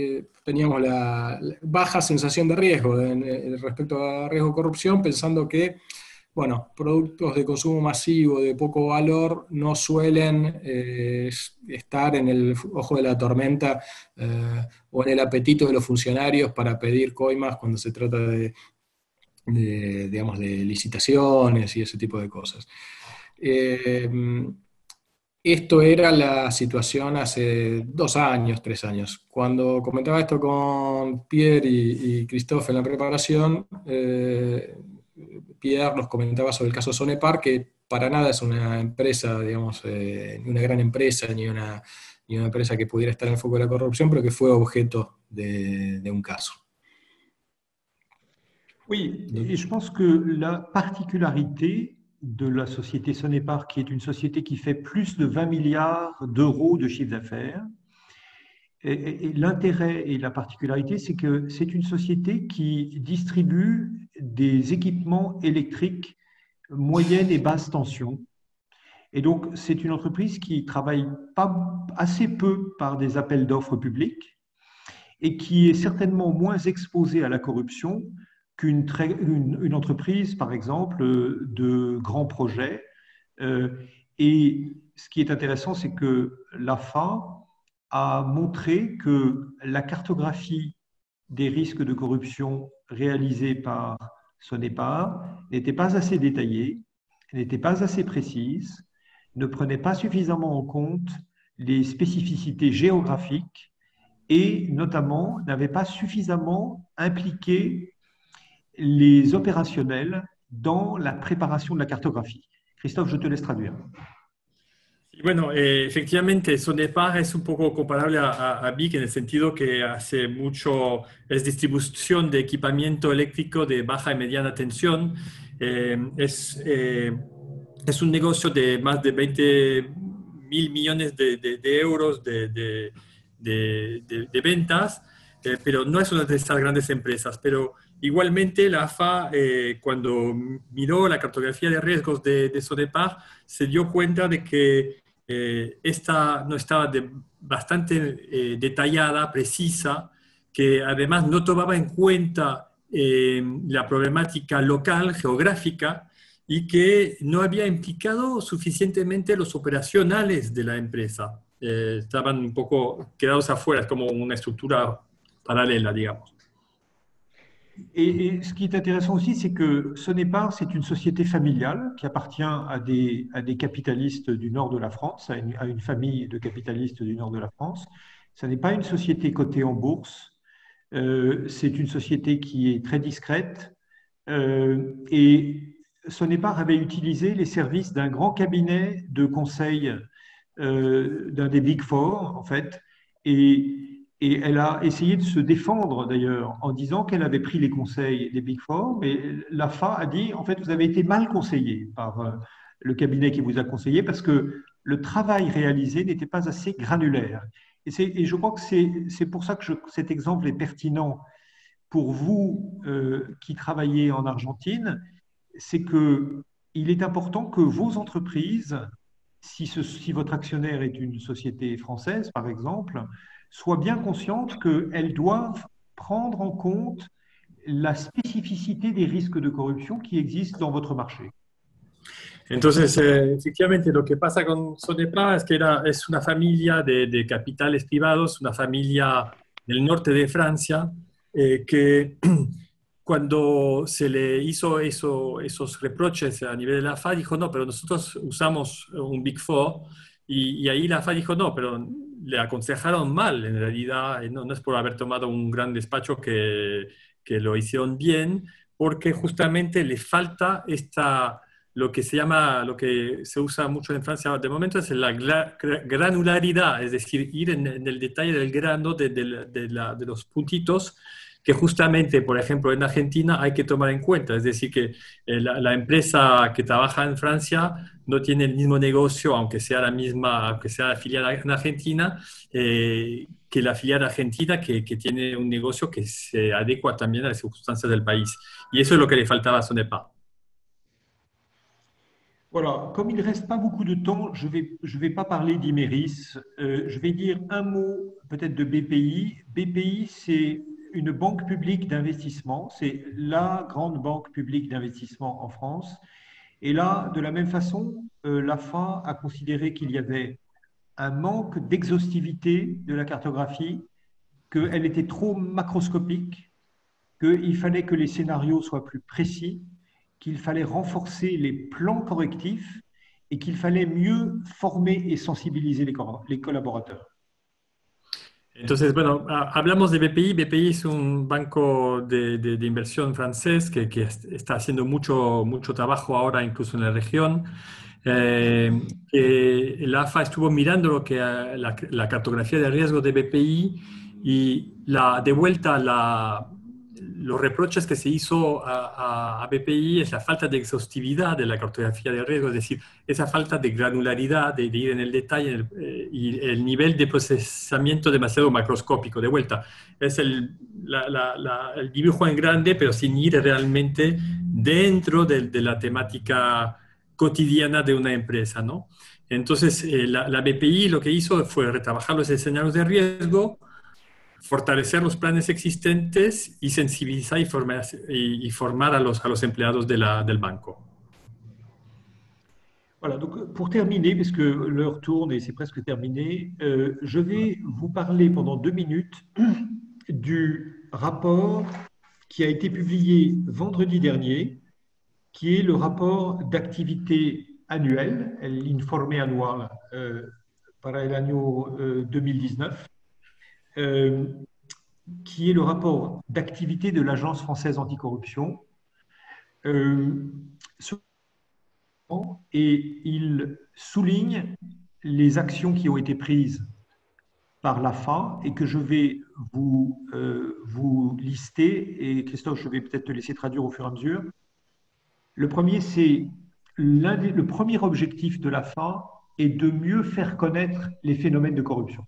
teníamos la baja sensación de riesgo respecto a riesgo de corrupción, pensando que, bueno, productos de consumo masivo de poco valor no suelen estar en el ojo de la tormenta o en el apetito de los funcionarios para pedir coimas cuando se trata digamos, de licitaciones y ese tipo de cosas. Esto era la situación hace 2 años, 3 años. Cuando comentaba esto con Pierre y Christophe en la preparación, Pierre nos comentaba sobre el caso Sonepar, que para nada es una empresa, digamos, ni una gran empresa, ni una empresa que pudiera estar en el foco de la corrupción, pero que fue objeto de un caso. Oui, et je pense que la particularité de la société Sonepar, qui est une société qui fait plus de 20 milliards d'euros de chiffre d'affaires, et l'intérêt et la particularité, c'est que c'est une société qui distribue des équipements électriques moyenne et basse tension. Et donc, c'est une entreprise qui travaille assez peu par des appels d'offres publics et qui est certainement moins exposée à la corruption qu'une entreprise, par exemple, de grands projets. Et ce qui est intéressant, c'est que l'AFA a montré que la cartographie des risques de corruption réalisée par Sonepar n'était pas assez détaillée, n'était pas assez précise, ne prenait pas suffisamment en compte les spécificités géographiques et notamment n'avait pas suffisamment impliqué les opérationnels dans la préparation de la cartographie. Christophe, je te laisse traduire. Y bueno, efectivamente, Sonepar es un poco comparable a BIC en el sentido que hace mucho, es distribución de equipamiento eléctrico de baja y mediana tensión. Es un negocio de más de 20.000 millones de euros de ventas, pero no es una de estas grandes empresas. Pero igualmente la AFA, cuando miró la cartografía de riesgos de Sonepar, se dio cuenta de que esta no estaba bastante detallada, precisa, que además no tomaba en cuenta la problemática local, geográfica, y que no había implicado suficientemente los operacionales de la empresa. Estaban un poco quedados afuera, es como una estructura paralela, digamos. Et ce qui est intéressant aussi, c'est que Sonepar, c'est une société familiale qui appartient à des capitalistes du nord de la France, à une famille de capitalistes du nord de la France. Ce n'est pas une société cotée en bourse, c'est une société qui est très discrète. Et Sonepar avait utilisé les services d'un grand cabinet de conseil, d'un des Big Four, en fait, et elle a essayé de se défendre d'ailleurs en disant qu'elle avait pris les conseils des Big Four, mais l'AFA a dit en fait vous avez été mal conseillé par le cabinet qui vous a conseillé parce que le travail réalisé n'était pas assez granulaire. Et je crois que c'est pour ça que cet exemple est pertinent pour vous qui travaillez en Argentine, c'est qu'il est important que vos entreprises, si votre actionnaire est une société française par exemple, soient bien conscientes qu'elles doivent prendre en compte la spécificité des risques de corruption qui existent dans votre marché. Entonces, efectivamente, lo que pasa con Sonepar es que es una familia de capitales privados, una familia del norte de Francia, que cuando se le hizo esos reproches a nivel de la AFA, dijo, no, pero nosotros usamos un Big Four, y ahí la AFA dijo, no, pero le aconsejaron mal, en realidad, no es por haber tomado un gran despacho que lo hicieron bien, porque justamente le falta lo que se usa mucho en Francia de momento es la granularidad, es decir, ir en el detalle del grano de los puntitos que justamente, por ejemplo, en Argentina hay que tomar en cuenta. Es decir, que la empresa que trabaja en Francia no tiene el mismo negocio, aunque sea la filial en Argentina, que la filial argentina que tiene un negocio que se adecua también a las circunstancias del país. Y eso es lo que le faltaba a Sonepar. Voilà, comme il ne reste pas beaucoup de temps, je vais pas parler d'Imeris. Je vais dire un mot peut-être de BPI. BPI, c'est une banque publique d'investissement. C'est la grande banque publique d'investissement en France. Et là, de la même façon, l'AFA a considéré qu'il y avait un manque d'exhaustivité de la cartographie, qu'elle était trop macroscopique, qu'il fallait que les scénarios soient plus précis, qu'il fallait renforcer les plans correctifs et qu'il fallait mieux former et sensibiliser les collaborateurs. Entonces, bueno, hablamos de BPI. BPI es un banco de inversión francés que está haciendo mucho trabajo ahora, incluso en la región. El AFA estuvo mirando la cartografía de riesgo de BPI y de vuelta los reproches que se hizo a BPI es la falta de exhaustividad de la cartografía de riesgo, es decir, esa falta de granularidad, de ir en el detalle y el nivel de procesamiento demasiado macroscópico. De vuelta, es el dibujo en grande, pero sin ir realmente dentro de la temática cotidiana de una empresa, ¿no? Entonces, la BPI lo que hizo fue retrabajar los escenarios de riesgo, fortalecer los planes existentes y sensibilizar y formar a los empleados del banco. Voilà, donc pour terminer, parce que l'heure tourne et c'est presque terminé, je vais vous parler pendant 2 minutes du rapport qui a été publié vendredi dernier, qui est le rapport d'activité annuel, l'informe annual para el año 2019, qui est le rapport d'activité de l'Agence française anticorruption. Et il souligne les actions qui ont été prises par l'AFA et que je vais vous lister. Et Christophe, je vais peut-être te laisser traduire au fur et à mesure. Le premier, c'est le premier objectif de l'AFA est de mieux faire connaître les phénomènes de corruption.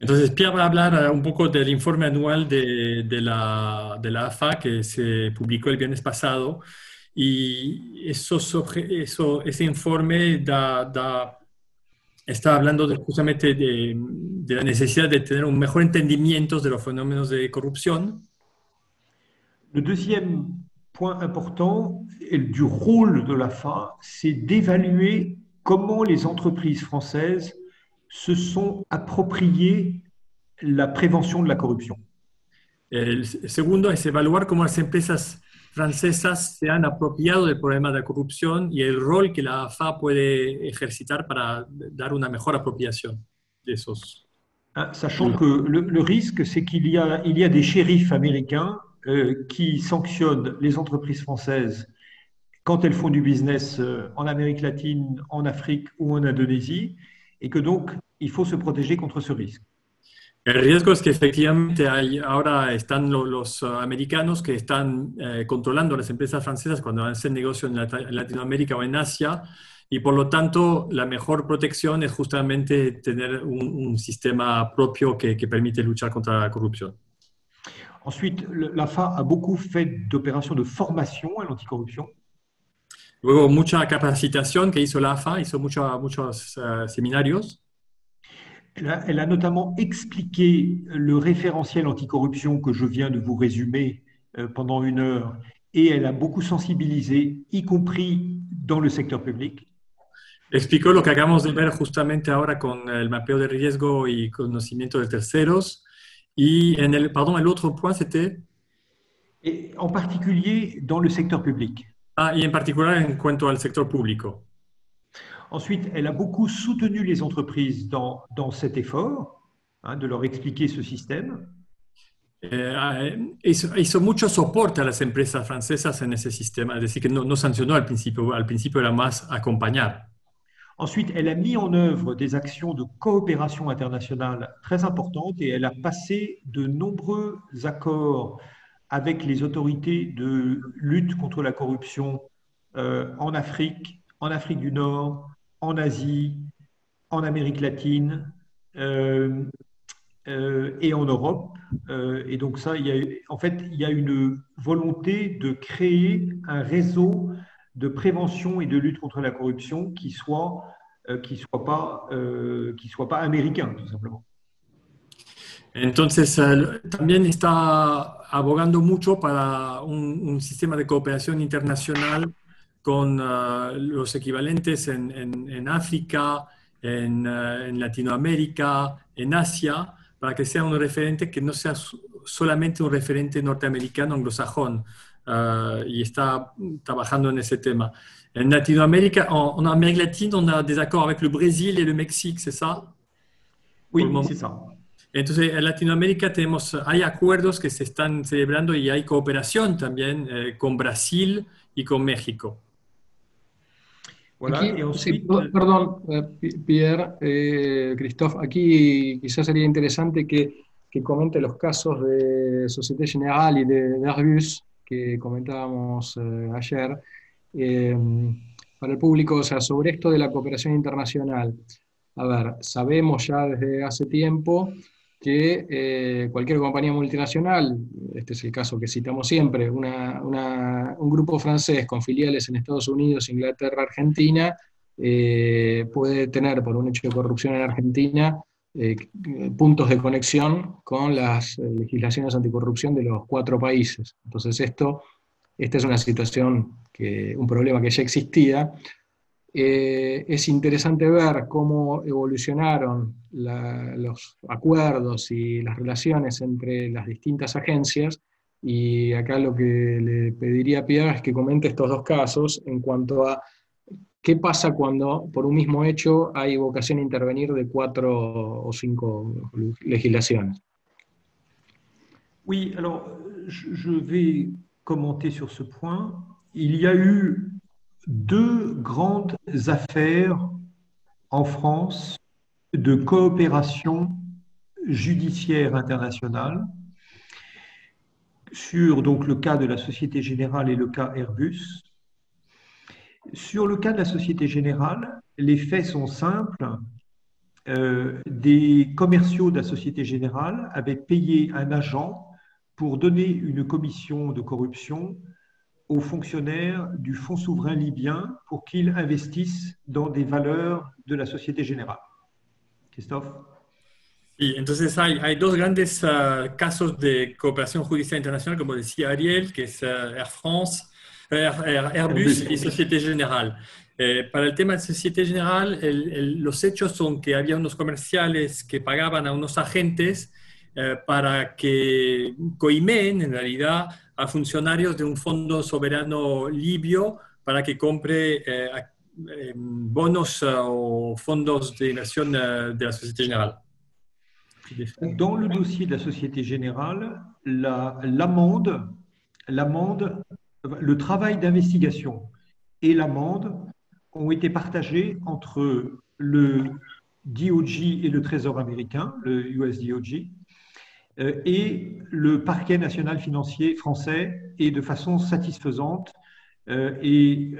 Entonces, Pierre va a hablar un poco del informe anual de la AFA que se publicó el viernes pasado, y ese informe está hablando justamente de la necesidad de tener un mejor entendimiento de los fenómenos de corrupción. Le deuxième point important du rôle de l'AFA, c'est d'évaluer comment les entreprises françaises se sont appropriées la prévention de la corruption. El segundo es evaluar cómo las empresas francesas se han apropiado del problema de la corrupción y el rol que la AFA puede ejercitar para dar una mejor apropiación de esos. Sachant que le risque, c'est qu'il y a des shérifs américains qui sanctionnent les entreprises françaises quand elles font du business en Amérique latine, en Afrique ou en Indonésie, et que donc il faut se protéger contre ce risque. El riesgo es que efectivamente ahora están los americanos que están controlando las empresas francesas cuando hacen negocio en Latinoamérica o en Asia, y por lo tanto la mejor protección es justamente tener un sistema propio que permite luchar contra la corrupción. Ensuite, l'AFA a beaucoup fait d'opérations de formation à l'anticorruption. Luego, mucha capacitación que hizo la AFA, hizo muchos seminarios. Elle a notamment expliqué le référentiel anticorruption que je viens de vous résumer pendant 1 heure, et elle a beaucoup sensibilisé, y compris dans le secteur public. Explicó lo que acabamos de ver justamente ahora con el mapeo de riesgo y conocimiento de terceros. Y el otro point, c'était... Et en particulier dans le secteur public. Y en particular en cuanto al sector público. Ensuite, elle a beaucoup soutenu les entreprises dans cet effort, de leur expliquer ce système. Hizo mucho soporte a las empresas francesas en ese sistema, es decir, que no sancionó al principio era más acompañar. Ensuite, elle a mis en œuvre des actions de coopération internationale très importantes et elle a passé de nombreux accords avec les autorités de lutte contre la corruption en Afrique du Nord, en Asie, en Amérique latine et en Europe. Et donc ça, il y a une volonté de créer un réseau de prévention et de lutte contre la corruption qui soit pas américain, tout simplement. Entonces, también está abogando mucho para un sistema de cooperación internacional con los equivalentes en África, en Latinoamérica, en Asia, para que sea un referente que no sea solamente un referente norteamericano anglosajón. Y está trabajando en ese tema. En Latinoamérica, en Amérique latine, on a des accords avec le Brésil et le Mexique, c'est ça? Oui, c'est ça. Entonces, en Latinoamérica hay acuerdos que se están celebrando y hay cooperación también con Brasil y con México. Voilà, aquí, ensuite... sí, perdón, Pierre, Christophe, aquí quizás sería interesante que comente los casos de Société Générale y de Airbus que comentábamos ayer, para el público, o sea, sobre esto de la cooperación internacional. A ver, sabemos ya desde hace tiempo que cualquier compañía multinacional, este es el caso que citamos siempre, un grupo francés con filiales en Estados Unidos, Inglaterra, Argentina, puede tener, por un hecho de corrupción en Argentina, puntos de conexión con las legislaciones anticorrupción de los 4 países. Entonces esta es una situación, un problema que ya existía. Es interesante ver cómo evolucionaron los acuerdos y las relaciones entre las distintas agencias, y acá lo que le pediría a Pierre es que comente estos 2 casos en cuanto a qué pasa cuando por un mismo hecho hay vocación a intervenir de 4 o 5 legislaciones. Oui, alors je vais commenter sur ce point. Il y a eu 2 grandes affaires en France de coopération judiciaire internationale sur donc le cas de la Société Générale et le cas Airbus. Sur le cas de la Société Générale, les faits sont simples. Des commerciaux de la Société Générale avaient payé un agent pour donner une commission de corruption aux fonctionnaires du Fonds souverain libyen pour qu'ils investissent dans des valeurs de la Société Générale. Christophe? Sí, entonces hay 2 grandes casos de cooperación judicial internacional, como decía Ariel, que es Air France, Airbus y Société Générale. Para el tema de Société Générale, los hechos son que había unos comerciales que pagaban a unos agentes para que coimen, en realidad, a funcionarios de un fondo soberano libio para que compre bonos o fondos de inversión de la Société Générale. Dans le dossier de la Société Générale, l'amende, le travail d'investigation et l'amende ont été partagés entre le DOJ et le Trésor américain, le US DOJ, et le parquet national financier français, et de façon satisfaisante. Et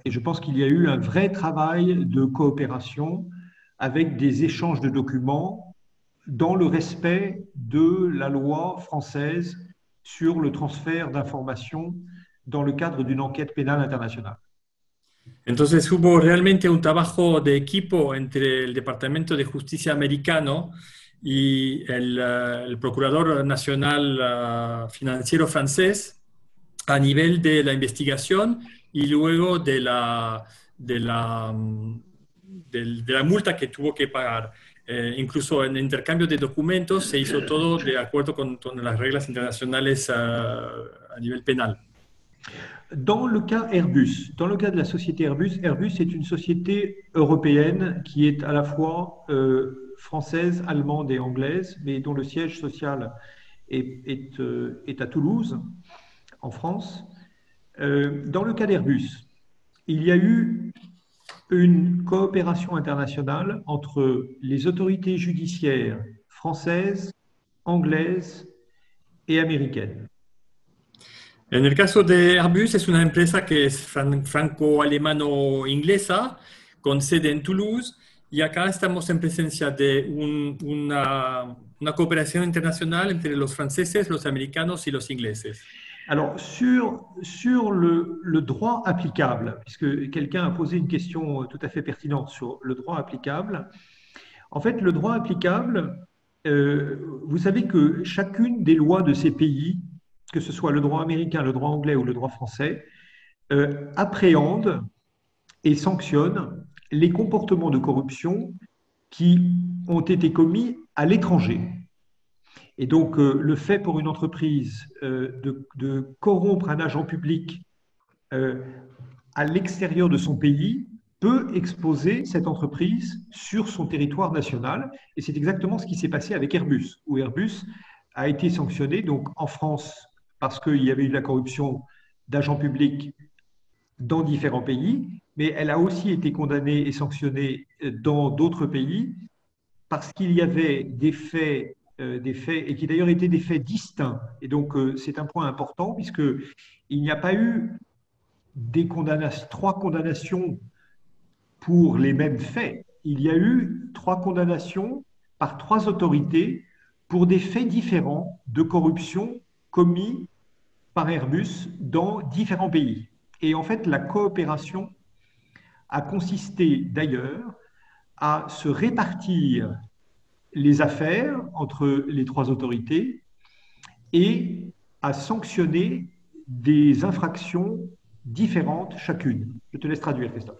je pense qu'il y a eu un vrai travail de coopération avec des échanges de documents dans le respect de la loi française sur le transfert d'informations dans le cadre d'une enquête pénale internationale. Entonces hubo realmente un trabajo de equipo entre el Departamento de Justicia americano y el Procurador Nacional Financiero francés a nivel de la investigación y luego de la multa que tuvo que pagar. Incluso en intercambio de documentos se hizo todo de acuerdo con las reglas internacionales a nivel pénal. Dans le cas Airbus, dans le cas de la société Airbus, Airbus est une société européenne qui est à la fois française, allemande et anglaise, mais dont le siège social est à Toulouse, en France. Dans le cas d'Airbus, il y a eu une coopération internationale entre les autorités judiciaires françaises, anglaises et américaines. En el caso de Airbus, es una empresa que es franco-alemano-inglesa, con sede en Toulouse, y acá estamos en presencia de una coopération internationale entre los franceses, los americanos y los ingleses. Alors, sur le droit applicable, puisque quelqu'un a posé une question tout à fait pertinente sur le droit applicable, en fait, le droit applicable, vous savez que chacune des lois de ces pays, que ce soit le droit américain, le droit anglais ou le droit français, appréhende et sanctionne les comportements de corruption qui ont été commis à l'étranger. Et donc, le fait pour une entreprise de corrompre un agent public à l'extérieur de son pays peut exposer cette entreprise sur son territoire national. Et c'est exactement ce qui s'est passé avec Airbus, où Airbus a été sanctionné donc, en France parce qu'il y avait eu de la corruption d'agents publics dans différents pays, mais elle a aussi été condamnée et sanctionnée dans d'autres pays parce qu'il y avait des faits et qui d'ailleurs étaient des faits distincts. Et donc, c'est un point important puisqu'il n'y a pas eu trois condamnations pour les mêmes faits. Il y a eu 3 condamnations par 3 autorités pour des faits différents de corruption commis par Airbus dans différents pays. Et en fait, la coopération a consisté d'ailleurs à se répartir les affaires entre les 3 autorités et à sanctionner des infractions différentes chacune. Je te laisse traduire, Christophe.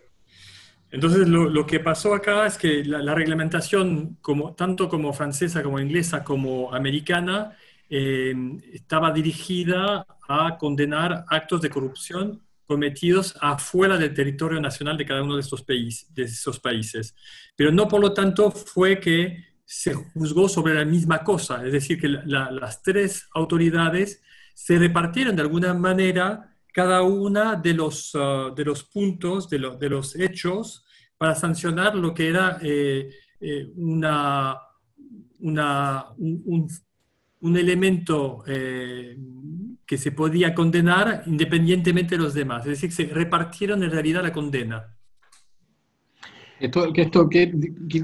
Entonces, lo que pasó acá es que la reglamentación, tanto como francesa, como inglesa, como americana, estaba dirigida a condenar actos de corrupción cometidos afuera del territorio nacional de cada uno de esos países. Pero no, por lo tanto, fue que se juzgó sobre la misma cosa. Es decir, que las 3 autoridades se repartieron de alguna manera cada una de los puntos, de los hechos, para sancionar lo que era un elemento que se podía condenar independientemente de los demás. Es decir, se repartieron en realidad la condena. Esto que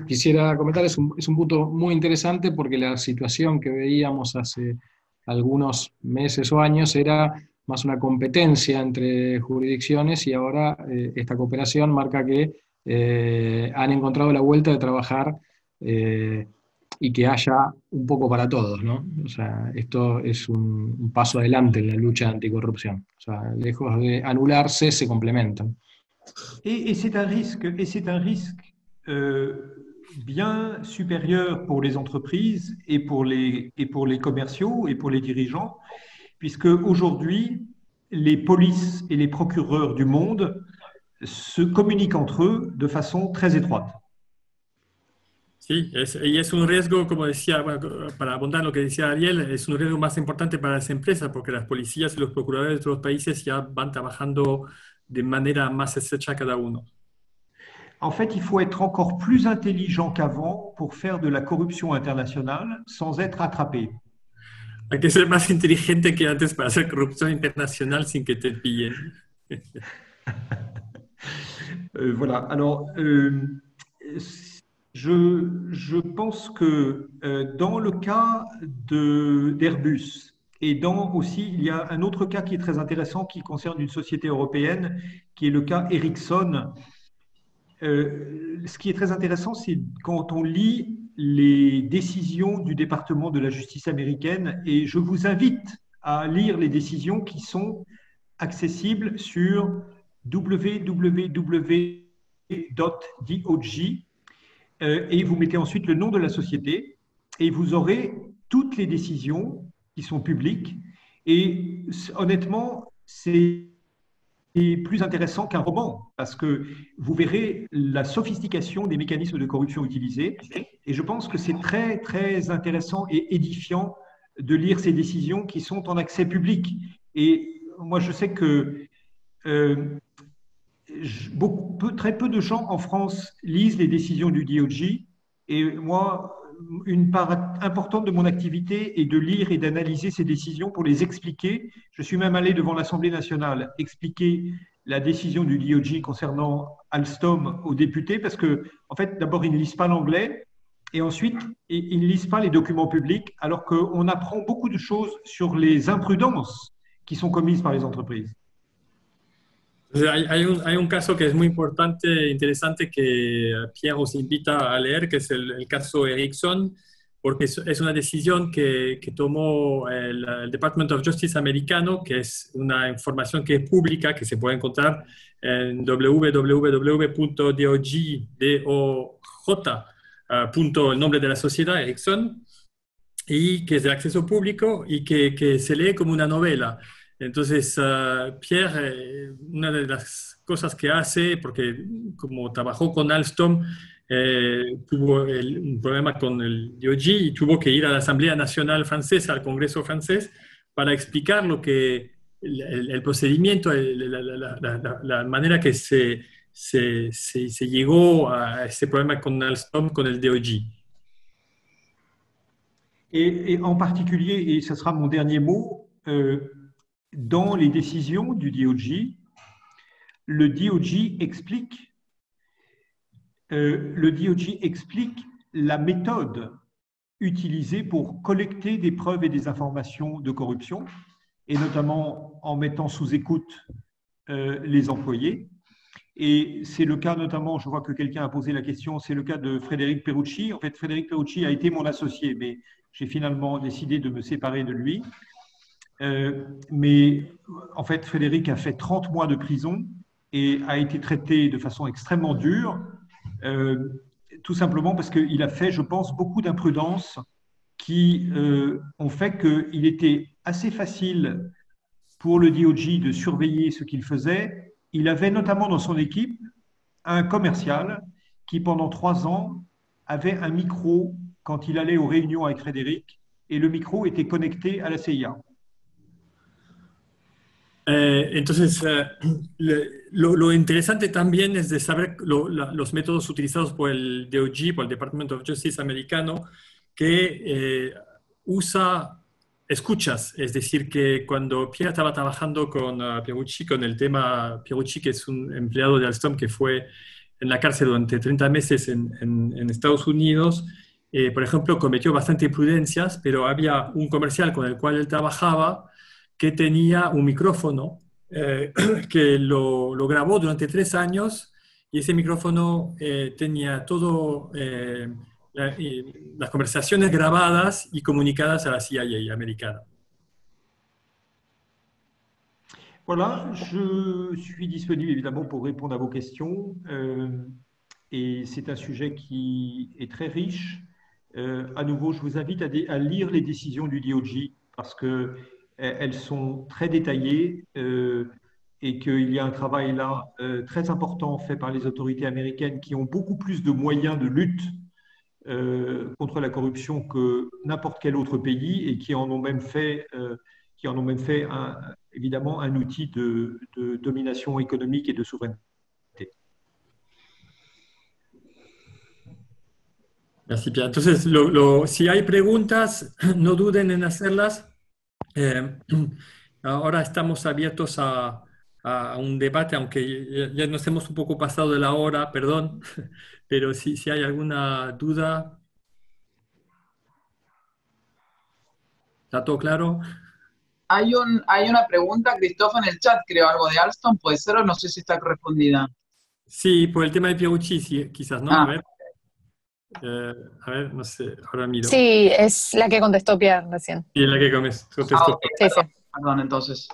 quisiera comentar es un punto muy interesante porque la situación que veíamos hace algunos meses o años era más una competencia entre jurisdicciones y ahora esta cooperación marca que han encontrado la vuelta de trabajar y que haya un poco para todos, ¿no? O sea, esto es un paso adelante en la lucha anticorrupción. O sea, lejos de anularse, se complementan. Et c'est un risque bien supérieur pour les entreprises et pour les commerciaux et pour les dirigeants, puisque aujourd'hui, les polices et les procureurs du monde se communiquent entre eux de façon très étroite. Sí, y es un riesgo, como decía, bueno, para abundar en lo que decía Ariel, es un riesgo más importante para las empresas porque las policías y los procuradores de todos los países ya van trabajando de manera más estrecha cada uno. En fait, il faut être encore plus intelligent qu'avant pour faire de la corruption internationale sans être attrapé. Hay que ser más inteligente que antes para hacer corrupción internacional sin que te pillen. Voilà. Alors, je pense que dans le cas d'Airbus, et aussi, il y a un autre cas qui est très intéressant qui concerne une société européenne, qui est le cas Ericsson. Ce qui est très intéressant, c'est quand on lit les décisions du département de la justice américaine, et je vous invite à lire les décisions qui sont accessibles sur www.doj, et vous mettez ensuite le nom de la société, et vous aurez toutes les décisions qui sont publiques, et honnêtement, c'est plus intéressant qu'un roman, parce que vous verrez la sophistication des mécanismes de corruption utilisés, et je pense que c'est très, très intéressant et édifiant de lire ces décisions qui sont en accès public. Et moi, je sais que très peu de gens en France lisent les décisions du DOJ, et moi, une part importante de mon activité est de lire et d'analyser ces décisions pour les expliquer. Je suis même allé devant l'Assemblée nationale expliquer la décision du DOJ concernant Alstom aux députés, parce que, en fait, d'abord, ils ne lisent pas l'anglais, et ensuite, ils ne lisent pas les documents publics, alors qu'on apprend beaucoup de choses sur les imprudences qui sont commises par les entreprises. Hay un caso que es muy importante, interesante, que Pierre os invita a leer, que es el caso Ericsson, porque es una decisión que tomó el Department of Justice americano, que es una información que es pública, que se puede encontrar en www.doj, el nombre de la sociedad, Ericsson, y que es de acceso público y que se lee como una novela. Entonces, Pierre, una de las cosas que hace, porque como trabajó con Alstom, tuvo un problema con el DOJ y tuvo que ir a la Asamblea Nacional Francesa, al Congreso francés, para explicar lo que el procedimiento, la manera que se llegó a ese problema con Alstom, con el DOJ. Et en particulier, et ce sera mon dernier mot, dans les décisions du DOJ, le DOJ explique la méthode utilisée pour collecter des preuves et des informations de corruption, et notamment en mettant sous écoute les employés. Et c'est le cas notamment, je vois que quelqu'un a posé la question, c'est le cas de Frédéric Perucci. En fait, Frédéric Perucci a été mon associé, mais j'ai finalement décidé de me séparer de lui. Mais en fait, Frédéric a fait 30 mois de prison et a été traité de façon extrêmement dure, tout simplement parce qu'il a fait, je pense, beaucoup d'imprudences qui ont fait qu'il était assez facile pour le DOJ de surveiller ce qu'il faisait. Il avait notamment dans son équipe un commercial qui, pendant 3 ans, avait un micro quand il allait aux réunions avec Frédéric, et le micro était connecté à la CIA. Entonces, lo interesante también es de saber los métodos utilizados por el DOJ, por el Department of Justice americano, que usa escuchas. Es decir, que cuando Pierre estaba trabajando con Pierucci, con el tema, Pierucci, que es un empleado de Alstom que fue en la cárcel durante 30 meses en Estados Unidos, por ejemplo, cometió bastante imprudencias, pero había un comercial con el cual él trabajaba que tenía un micrófono que lo grabó durante 3 años, y ese micrófono tenía todo las conversaciones grabadas y comunicadas a la CIA americana. Voilà, je suis disponible évidemment pour répondre à vos questions. Et c'est un sujet qui est très riche. À nouveau, je vous invite à lire les décisions du DOJ parce qu'elles sont très détaillées et qu'il y a un travail là très important fait par les autorités américaines qui ont beaucoup plus de moyens de lutte contre la corruption que n'importe quel autre pays et qui en ont même fait, évidemment un outil de domination économique et de souveraineté. Merci, Pierre. Entonces, si hay preguntas, no duden en hacerlas. Ahora estamos abiertos a un debate, aunque ya nos hemos un poco pasado de la hora, perdón, pero si hay alguna duda. ¿Está todo claro? Hay una pregunta, Christophe, en el chat, creo, algo de Alstom, puede ser, o no sé si está respondida. Sí, por el tema de Pierucci, sí, quizás, ¿no? Ah. A ver, no sé, ahora miro. Sí, es la que contestó Pierre recién. Sí, es la que contestó. Okay, sí, sí. Perdón, entonces.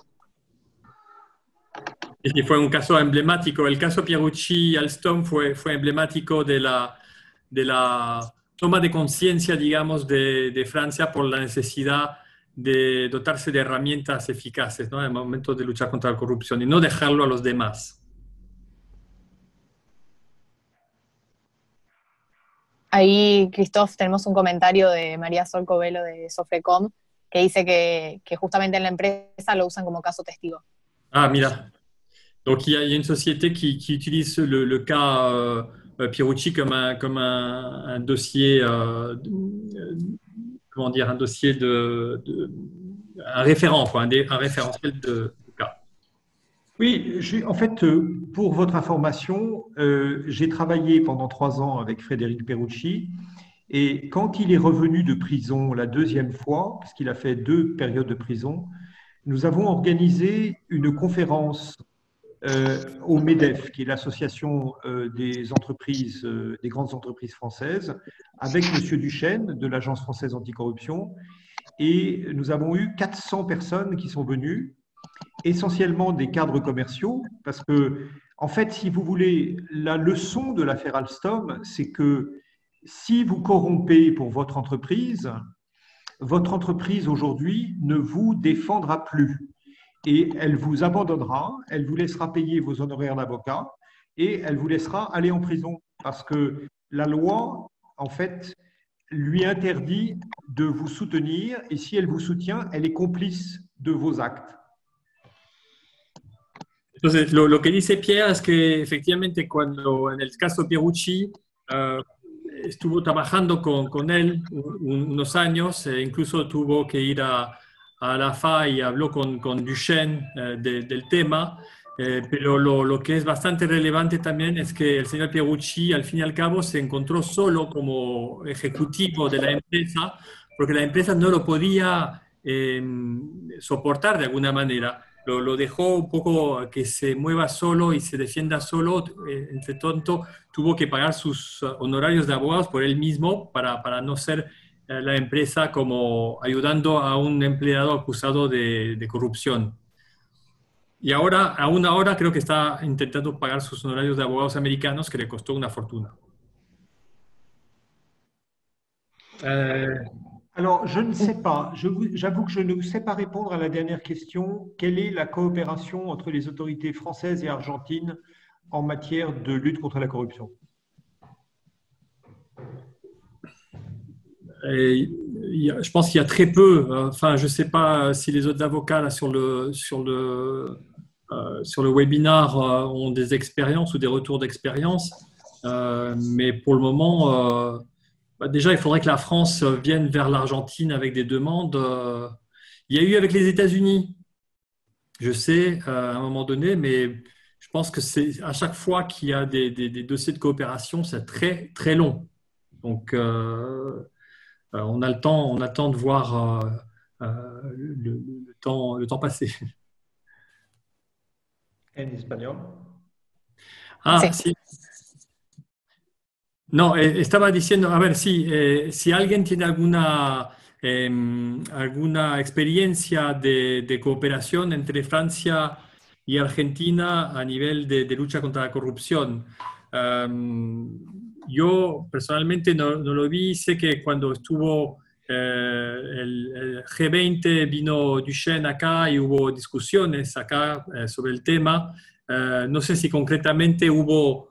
Y fue un caso emblemático. El caso Pierucci y Alstom fue emblemático de la toma de conciencia, digamos, de Francia por la necesidad de dotarse de herramientas eficaces, ¿no? En el momento de luchar contra la corrupción y no dejarlo a los demás. Ahí, Christophe, tenemos un comentario de María Sol Covelo de Sofrecom que dice que justamente en la empresa lo usan como caso testigo. Ah, mira. Donc, il y a une société qui utilise le cas Pierucci comme un dossier, comment dire, un dossier un référent, quoi, un référentiel de cas. Oui, en fait, pour votre information, j'ai travaillé pendant 3 ans avec Frédéric Pierucci et quand il est revenu de prison la 2e fois, parce qu'il a fait 2 périodes de prison, nous avons organisé une conférence au MEDEF, qui est l'association des entreprises, des grandes entreprises françaises, avec M. Duchesne de l'Agence française anticorruption. Et nous avons eu 400 personnes qui sont venues, essentiellement des cadres commerciaux, parce que, en fait, si vous voulez, la leçon de l'affaire Alstom, c'est que si vous corrompez pour votre entreprise aujourd'hui ne vous défendra plus. Et elle vous abandonnera, elle vous laissera payer vos honoraires d'avocat et elle vous laissera aller en prison parce que la loi, en fait, lui interdit de vous soutenir et si elle vous soutient, elle est complice de vos actes. Entonces, lo que dice Pierre es que efectivamente cuando en el caso Pierucci estuvo trabajando con él unos años, incluso tuvo que ir a la FA y habló con Duchesne del tema, pero lo que es bastante relevante también es que el señor Pierucci al fin y al cabo se encontró solo como ejecutivo de la empresa porque la empresa no lo podía soportar de alguna manera. Lo dejó un poco que se mueva solo y se defienda solo. Entre tanto, tuvo que pagar sus honorarios de abogados por él mismo para no ser la empresa como ayudando a un empleado acusado de corrupción. Y aún ahora creo que está intentando pagar sus honorarios de abogados americanos, que le costó una fortuna. Alors, je ne sais pas, j'avoue que je ne sais pas répondre à la dernière question. Quelle est la coopération entre les autorités françaises et argentines en matière de lutte contre la corruption? Je pense qu'il y a très peu. Enfin, je ne sais pas si les autres avocats là, sur le webinar ont des expériences ou des retours d'expérience. Mais pour le moment, déjà, il faudrait que la France vienne vers l'Argentine avec des demandes. Il y a eu avec les États-Unis, je sais, à un moment donné, mais je pense que c'est à chaque fois qu'il y a des dossiers de coopération, c'est très, très long. Donc, on a le temps de voir le temps passer. En espagnol. Ah, sí. No, estaba diciendo, a ver, si alguien tiene alguna experiencia de cooperación entre Francia y Argentina a nivel de lucha contra la corrupción. yo personalmente no lo vi. Sé que cuando estuvo el G20 vino Duchenne acá y hubo discusiones acá sobre el tema. No sé si concretamente hubo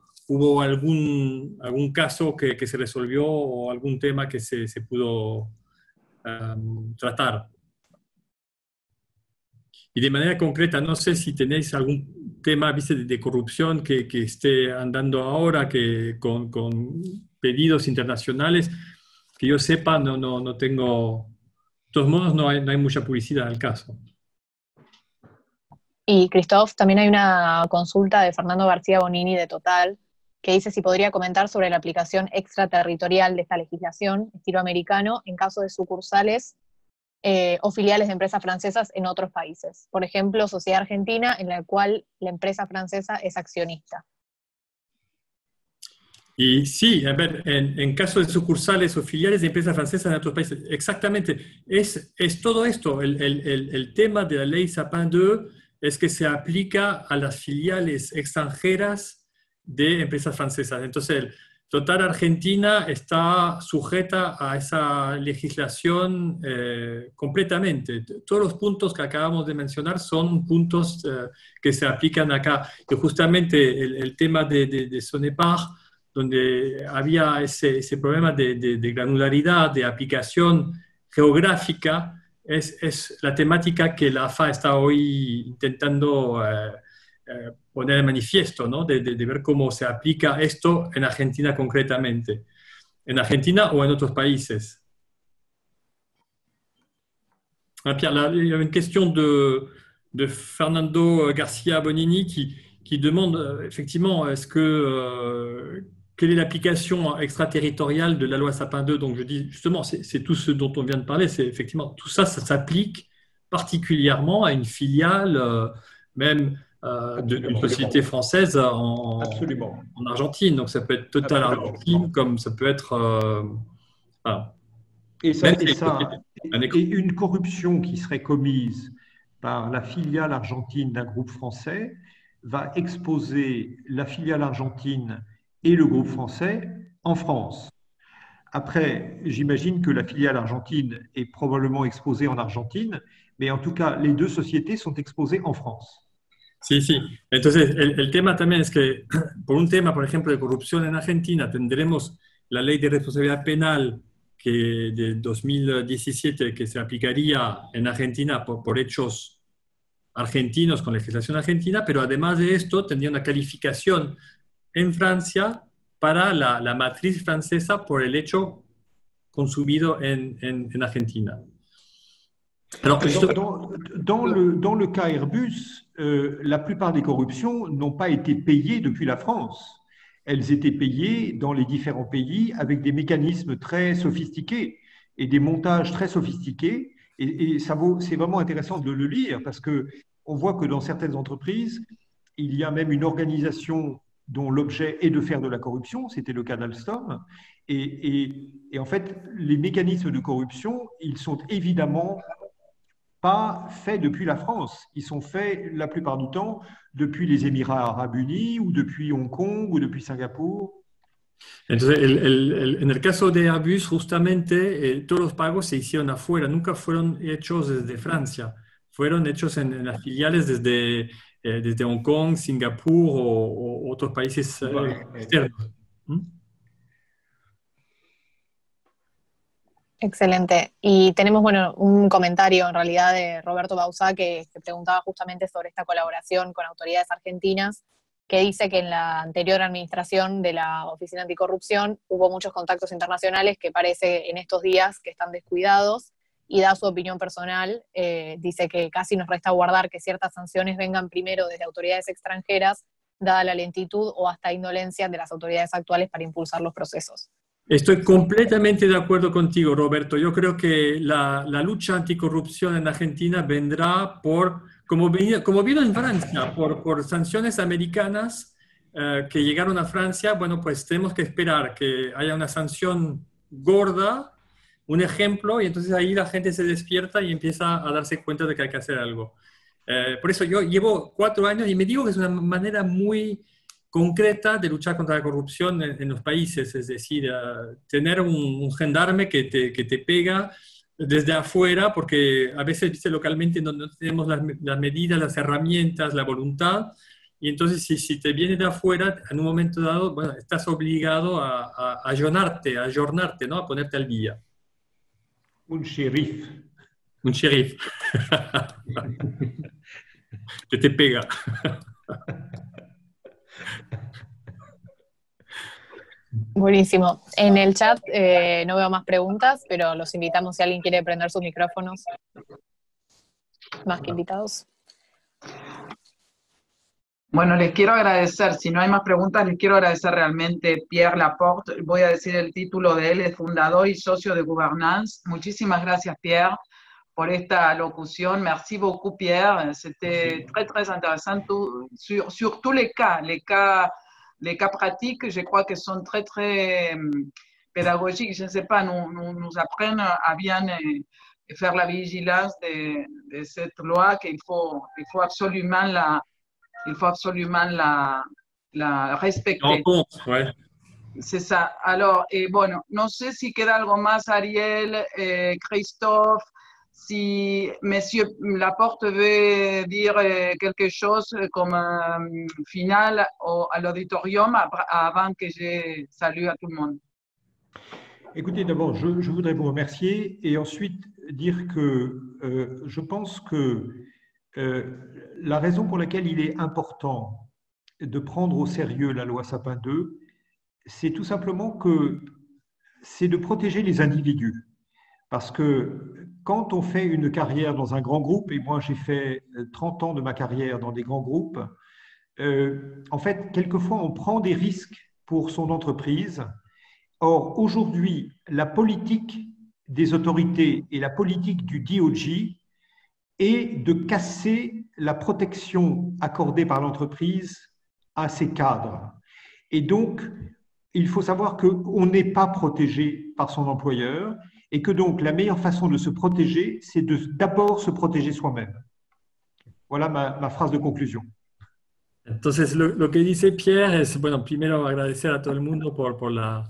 algún caso que se resolvió o algún tema que se pudo tratar. Y de manera concreta, no sé si tenéis algún tema, ¿viste?, de corrupción que esté andando ahora, que con pedidos internacionales, que yo sepa, no tengo. De todos modos, no hay mucha publicidad al caso. Y Christophe, también hay una consulta de Fernando García Bonini de Total, que dice si podría comentar sobre la aplicación extraterritorial de esta legislación, estilo americano, en caso de sucursales o filiales de empresas francesas en otros países. Por ejemplo, Sociedad Argentina, en la cual la empresa francesa es accionista. Y sí, a ver, en caso de sucursales o filiales de empresas francesas en otros países, exactamente, es todo esto. El tema de la ley Sapin 2 es que se aplica a las filiales extranjeras de empresas francesas. Entonces, el Total Argentina está sujeta a esa legislación completamente. Todos los puntos que acabamos de mencionar son puntos que se aplican acá. Y justamente el tema de Sonepar, donde había ese problema de granularidad, de aplicación geográfica, es la temática que la AFA está hoy intentando poner en manifiesto, ¿no? De ver cómo se aplica esto en Argentina concretamente, en Argentina o en otros países. Pierre, il y a une question de Fernando García Bonini qui demande effectivement quelle est l'application extraterritoriale de la loi Sapin 2. Donc je dis justement, c'est tout ce dont on vient de parler, c'est effectivement tout ça, ça s'applique particulièrement à une filiale, même d'une société française en Argentine. Donc ça peut être Total Argentine, comme ça peut être... voilà. Et une corruption qui serait commise par la filiale argentine d'un groupe français va exposer la filiale argentine et le groupe français en France. Après, j'imagine que la filiale argentine est probablement exposée en Argentine, mais en tout cas, les deux sociétés sont exposées en France. Sí, sí. Entonces, el tema también es que, por un tema, por ejemplo, de corrupción en Argentina, tendremos la ley de responsabilidad penal de 2017 que se aplicaría en Argentina por hechos argentinos con legislación argentina, pero además de esto tendría una calificación en Francia para la matriz francesa por el hecho consumido en Argentina. Alors, dans le cas Airbus, la plupart des corruptions n'ont pas été payées depuis la France. Elles étaient payées dans les différents pays avec des mécanismes très sophistiqués et des montages très sophistiqués. Et c'est vraiment intéressant de le lire parce qu'on voit que dans certaines entreprises, il y a même une organisation dont l'objet est de faire de la corruption. C'était le cas d'Alstom. Et en fait, les mécanismes de corruption, ils sont évidemment pas faits depuis la France. Ils sont faits la plupart du temps depuis les Émirats Arabes Unis ou depuis Hong Kong ou depuis Singapour. Entonces, en el caso de Airbus, justamente, todos los pagos se hicieron afuera, nunca fueron hechos desde Francia, fueron hechos en las filiales desde Hong Kong, Singapur o otros países externos. Excelente. Y tenemos, bueno, un comentario en realidad de Roberto Bauzá que preguntaba justamente sobre esta colaboración con autoridades argentinas, que dice que en la anterior administración de la Oficina Anticorrupción hubo muchos contactos internacionales que parece en estos días que están descuidados, y da su opinión personal. Dice que casi nos resta guardar que ciertas sanciones vengan primero desde autoridades extranjeras, dada la lentitud o hasta indolencia de las autoridades actuales para impulsar los procesos. Estoy completamente de acuerdo contigo, Roberto. Yo creo que la lucha anticorrupción en Argentina vendrá como vino en Francia, por sanciones americanas que llegaron a Francia. Bueno, pues tenemos que esperar que haya una sanción gorda, un ejemplo, y entonces ahí la gente se despierta y empieza a darse cuenta de que hay que hacer algo. Por eso yo llevo 4 años y me digo que es una manera muy concreta de luchar contra la corrupción en los países, es decir, tener un gendarme que te pega desde afuera, porque a veces, viste, localmente no tenemos las medidas, las herramientas, la voluntad, y entonces si te viene de afuera, en un momento dado, bueno, estás obligado a ayornarte, ¿no? A ponerte al día. Un shérif. Un sheriff. Que te pega. Buenísimo. En el chat no veo más preguntas, pero los invitamos si alguien quiere prender sus micrófonos. Más que invitados. Bueno, les quiero agradecer, si no hay más preguntas, les quiero agradecer realmente Pierre Laporte, voy a decir el título de él, es fundador y socio de Gouvernance. Muchísimas gracias, Pierre, por esta locución. Merci beaucoup, Pierre. C'était très, très intéressant sur tous les cas pratiques, je crois que sont très, très pédagogiques. Je ne sais pas, nous apprennent à bien faire la vigilance de cette loi qu'il faut absolument la respecter. No, ouais. C'est ça. Alors, bueno, no sé si queda algo más, Ariel, Christophe, si Monsieur Laporte veut dire quelque chose comme final à l'auditorium avant que je salue à tout le monde. Écoutez, d'abord, je voudrais vous remercier et ensuite dire que je pense que la raison pour laquelle il est important de prendre au sérieux la loi Sapin 2, c'est tout simplement que c'est de protéger les individus. Parce que quand on fait une carrière dans un grand groupe, et moi j'ai fait 30 ans de ma carrière dans des grands groupes, en fait, quelquefois on prend des risques pour son entreprise. Or, aujourd'hui, la politique des autorités et la politique du DOJ est de casser la protection accordée par l'entreprise à ses cadres. Et donc, il faut savoir qu'on n'est pas protégé par son employeur et que donc la meilleure façon de se protéger, c'est d'abord se protéger soi-même. Voilà ma phrase de conclusion. Entonces, lo que dice Pierre es, bueno, primero agradecer a todo el mundo por la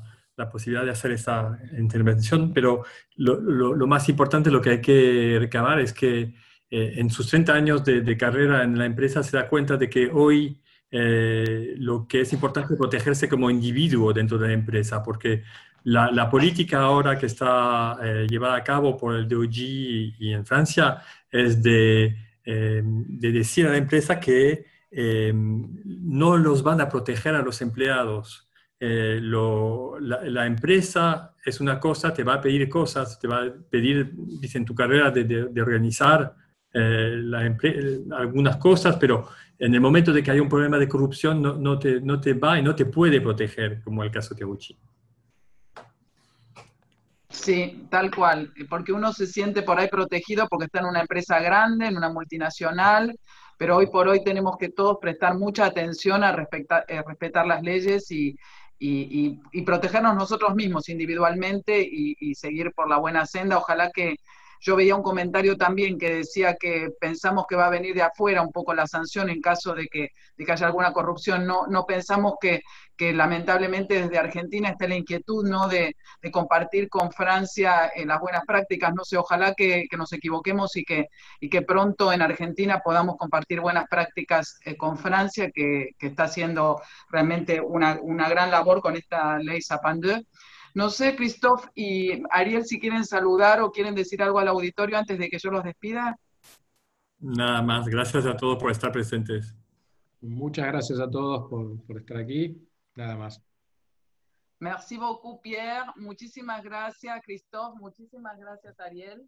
posibilidad de hacer esta intervención, pero lo más importante, lo que hay que recabar es que en sus 30 años de carrera en la empresa se da cuenta de que hoy lo que es importante es protegerse como individuo dentro de la empresa, porque la política ahora que está llevada a cabo por el DOJ y en Francia es de decir a la empresa que no los van a proteger a los empleados. La empresa es una cosa, te va a pedir cosas, te va a pedir, dice, en tu carrera de organizar algunas cosas, pero en el momento de que hay un problema de corrupción no te va y no te puede proteger, como el caso de Gucci. Sí, tal cual, porque uno se siente por ahí protegido porque está en una empresa grande, en una multinacional, pero hoy por hoy tenemos que todos prestar mucha atención a respetar las leyes y protegernos nosotros mismos individualmente y seguir por la buena senda. Ojalá que yo veía un comentario también que decía que pensamos que va a venir de afuera un poco la sanción en caso de que haya alguna corrupción. No pensamos que lamentablemente desde Argentina esté la inquietud, ¿no?, de compartir con Francia las buenas prácticas. No sé, ojalá que nos equivoquemos y que pronto en Argentina podamos compartir buenas prácticas con Francia, que está haciendo realmente una gran labor con esta ley Sapin 2. No sé, Christophe y Ariel, si quieren saludar o quieren decir algo al auditorio antes de que yo los despida. Nada más, gracias a todos por estar presentes. Muchas gracias a todos por estar aquí. Nada más. Merci beaucoup, Pierre. Muchísimas gracias, Christophe. Muchísimas gracias, Ariel.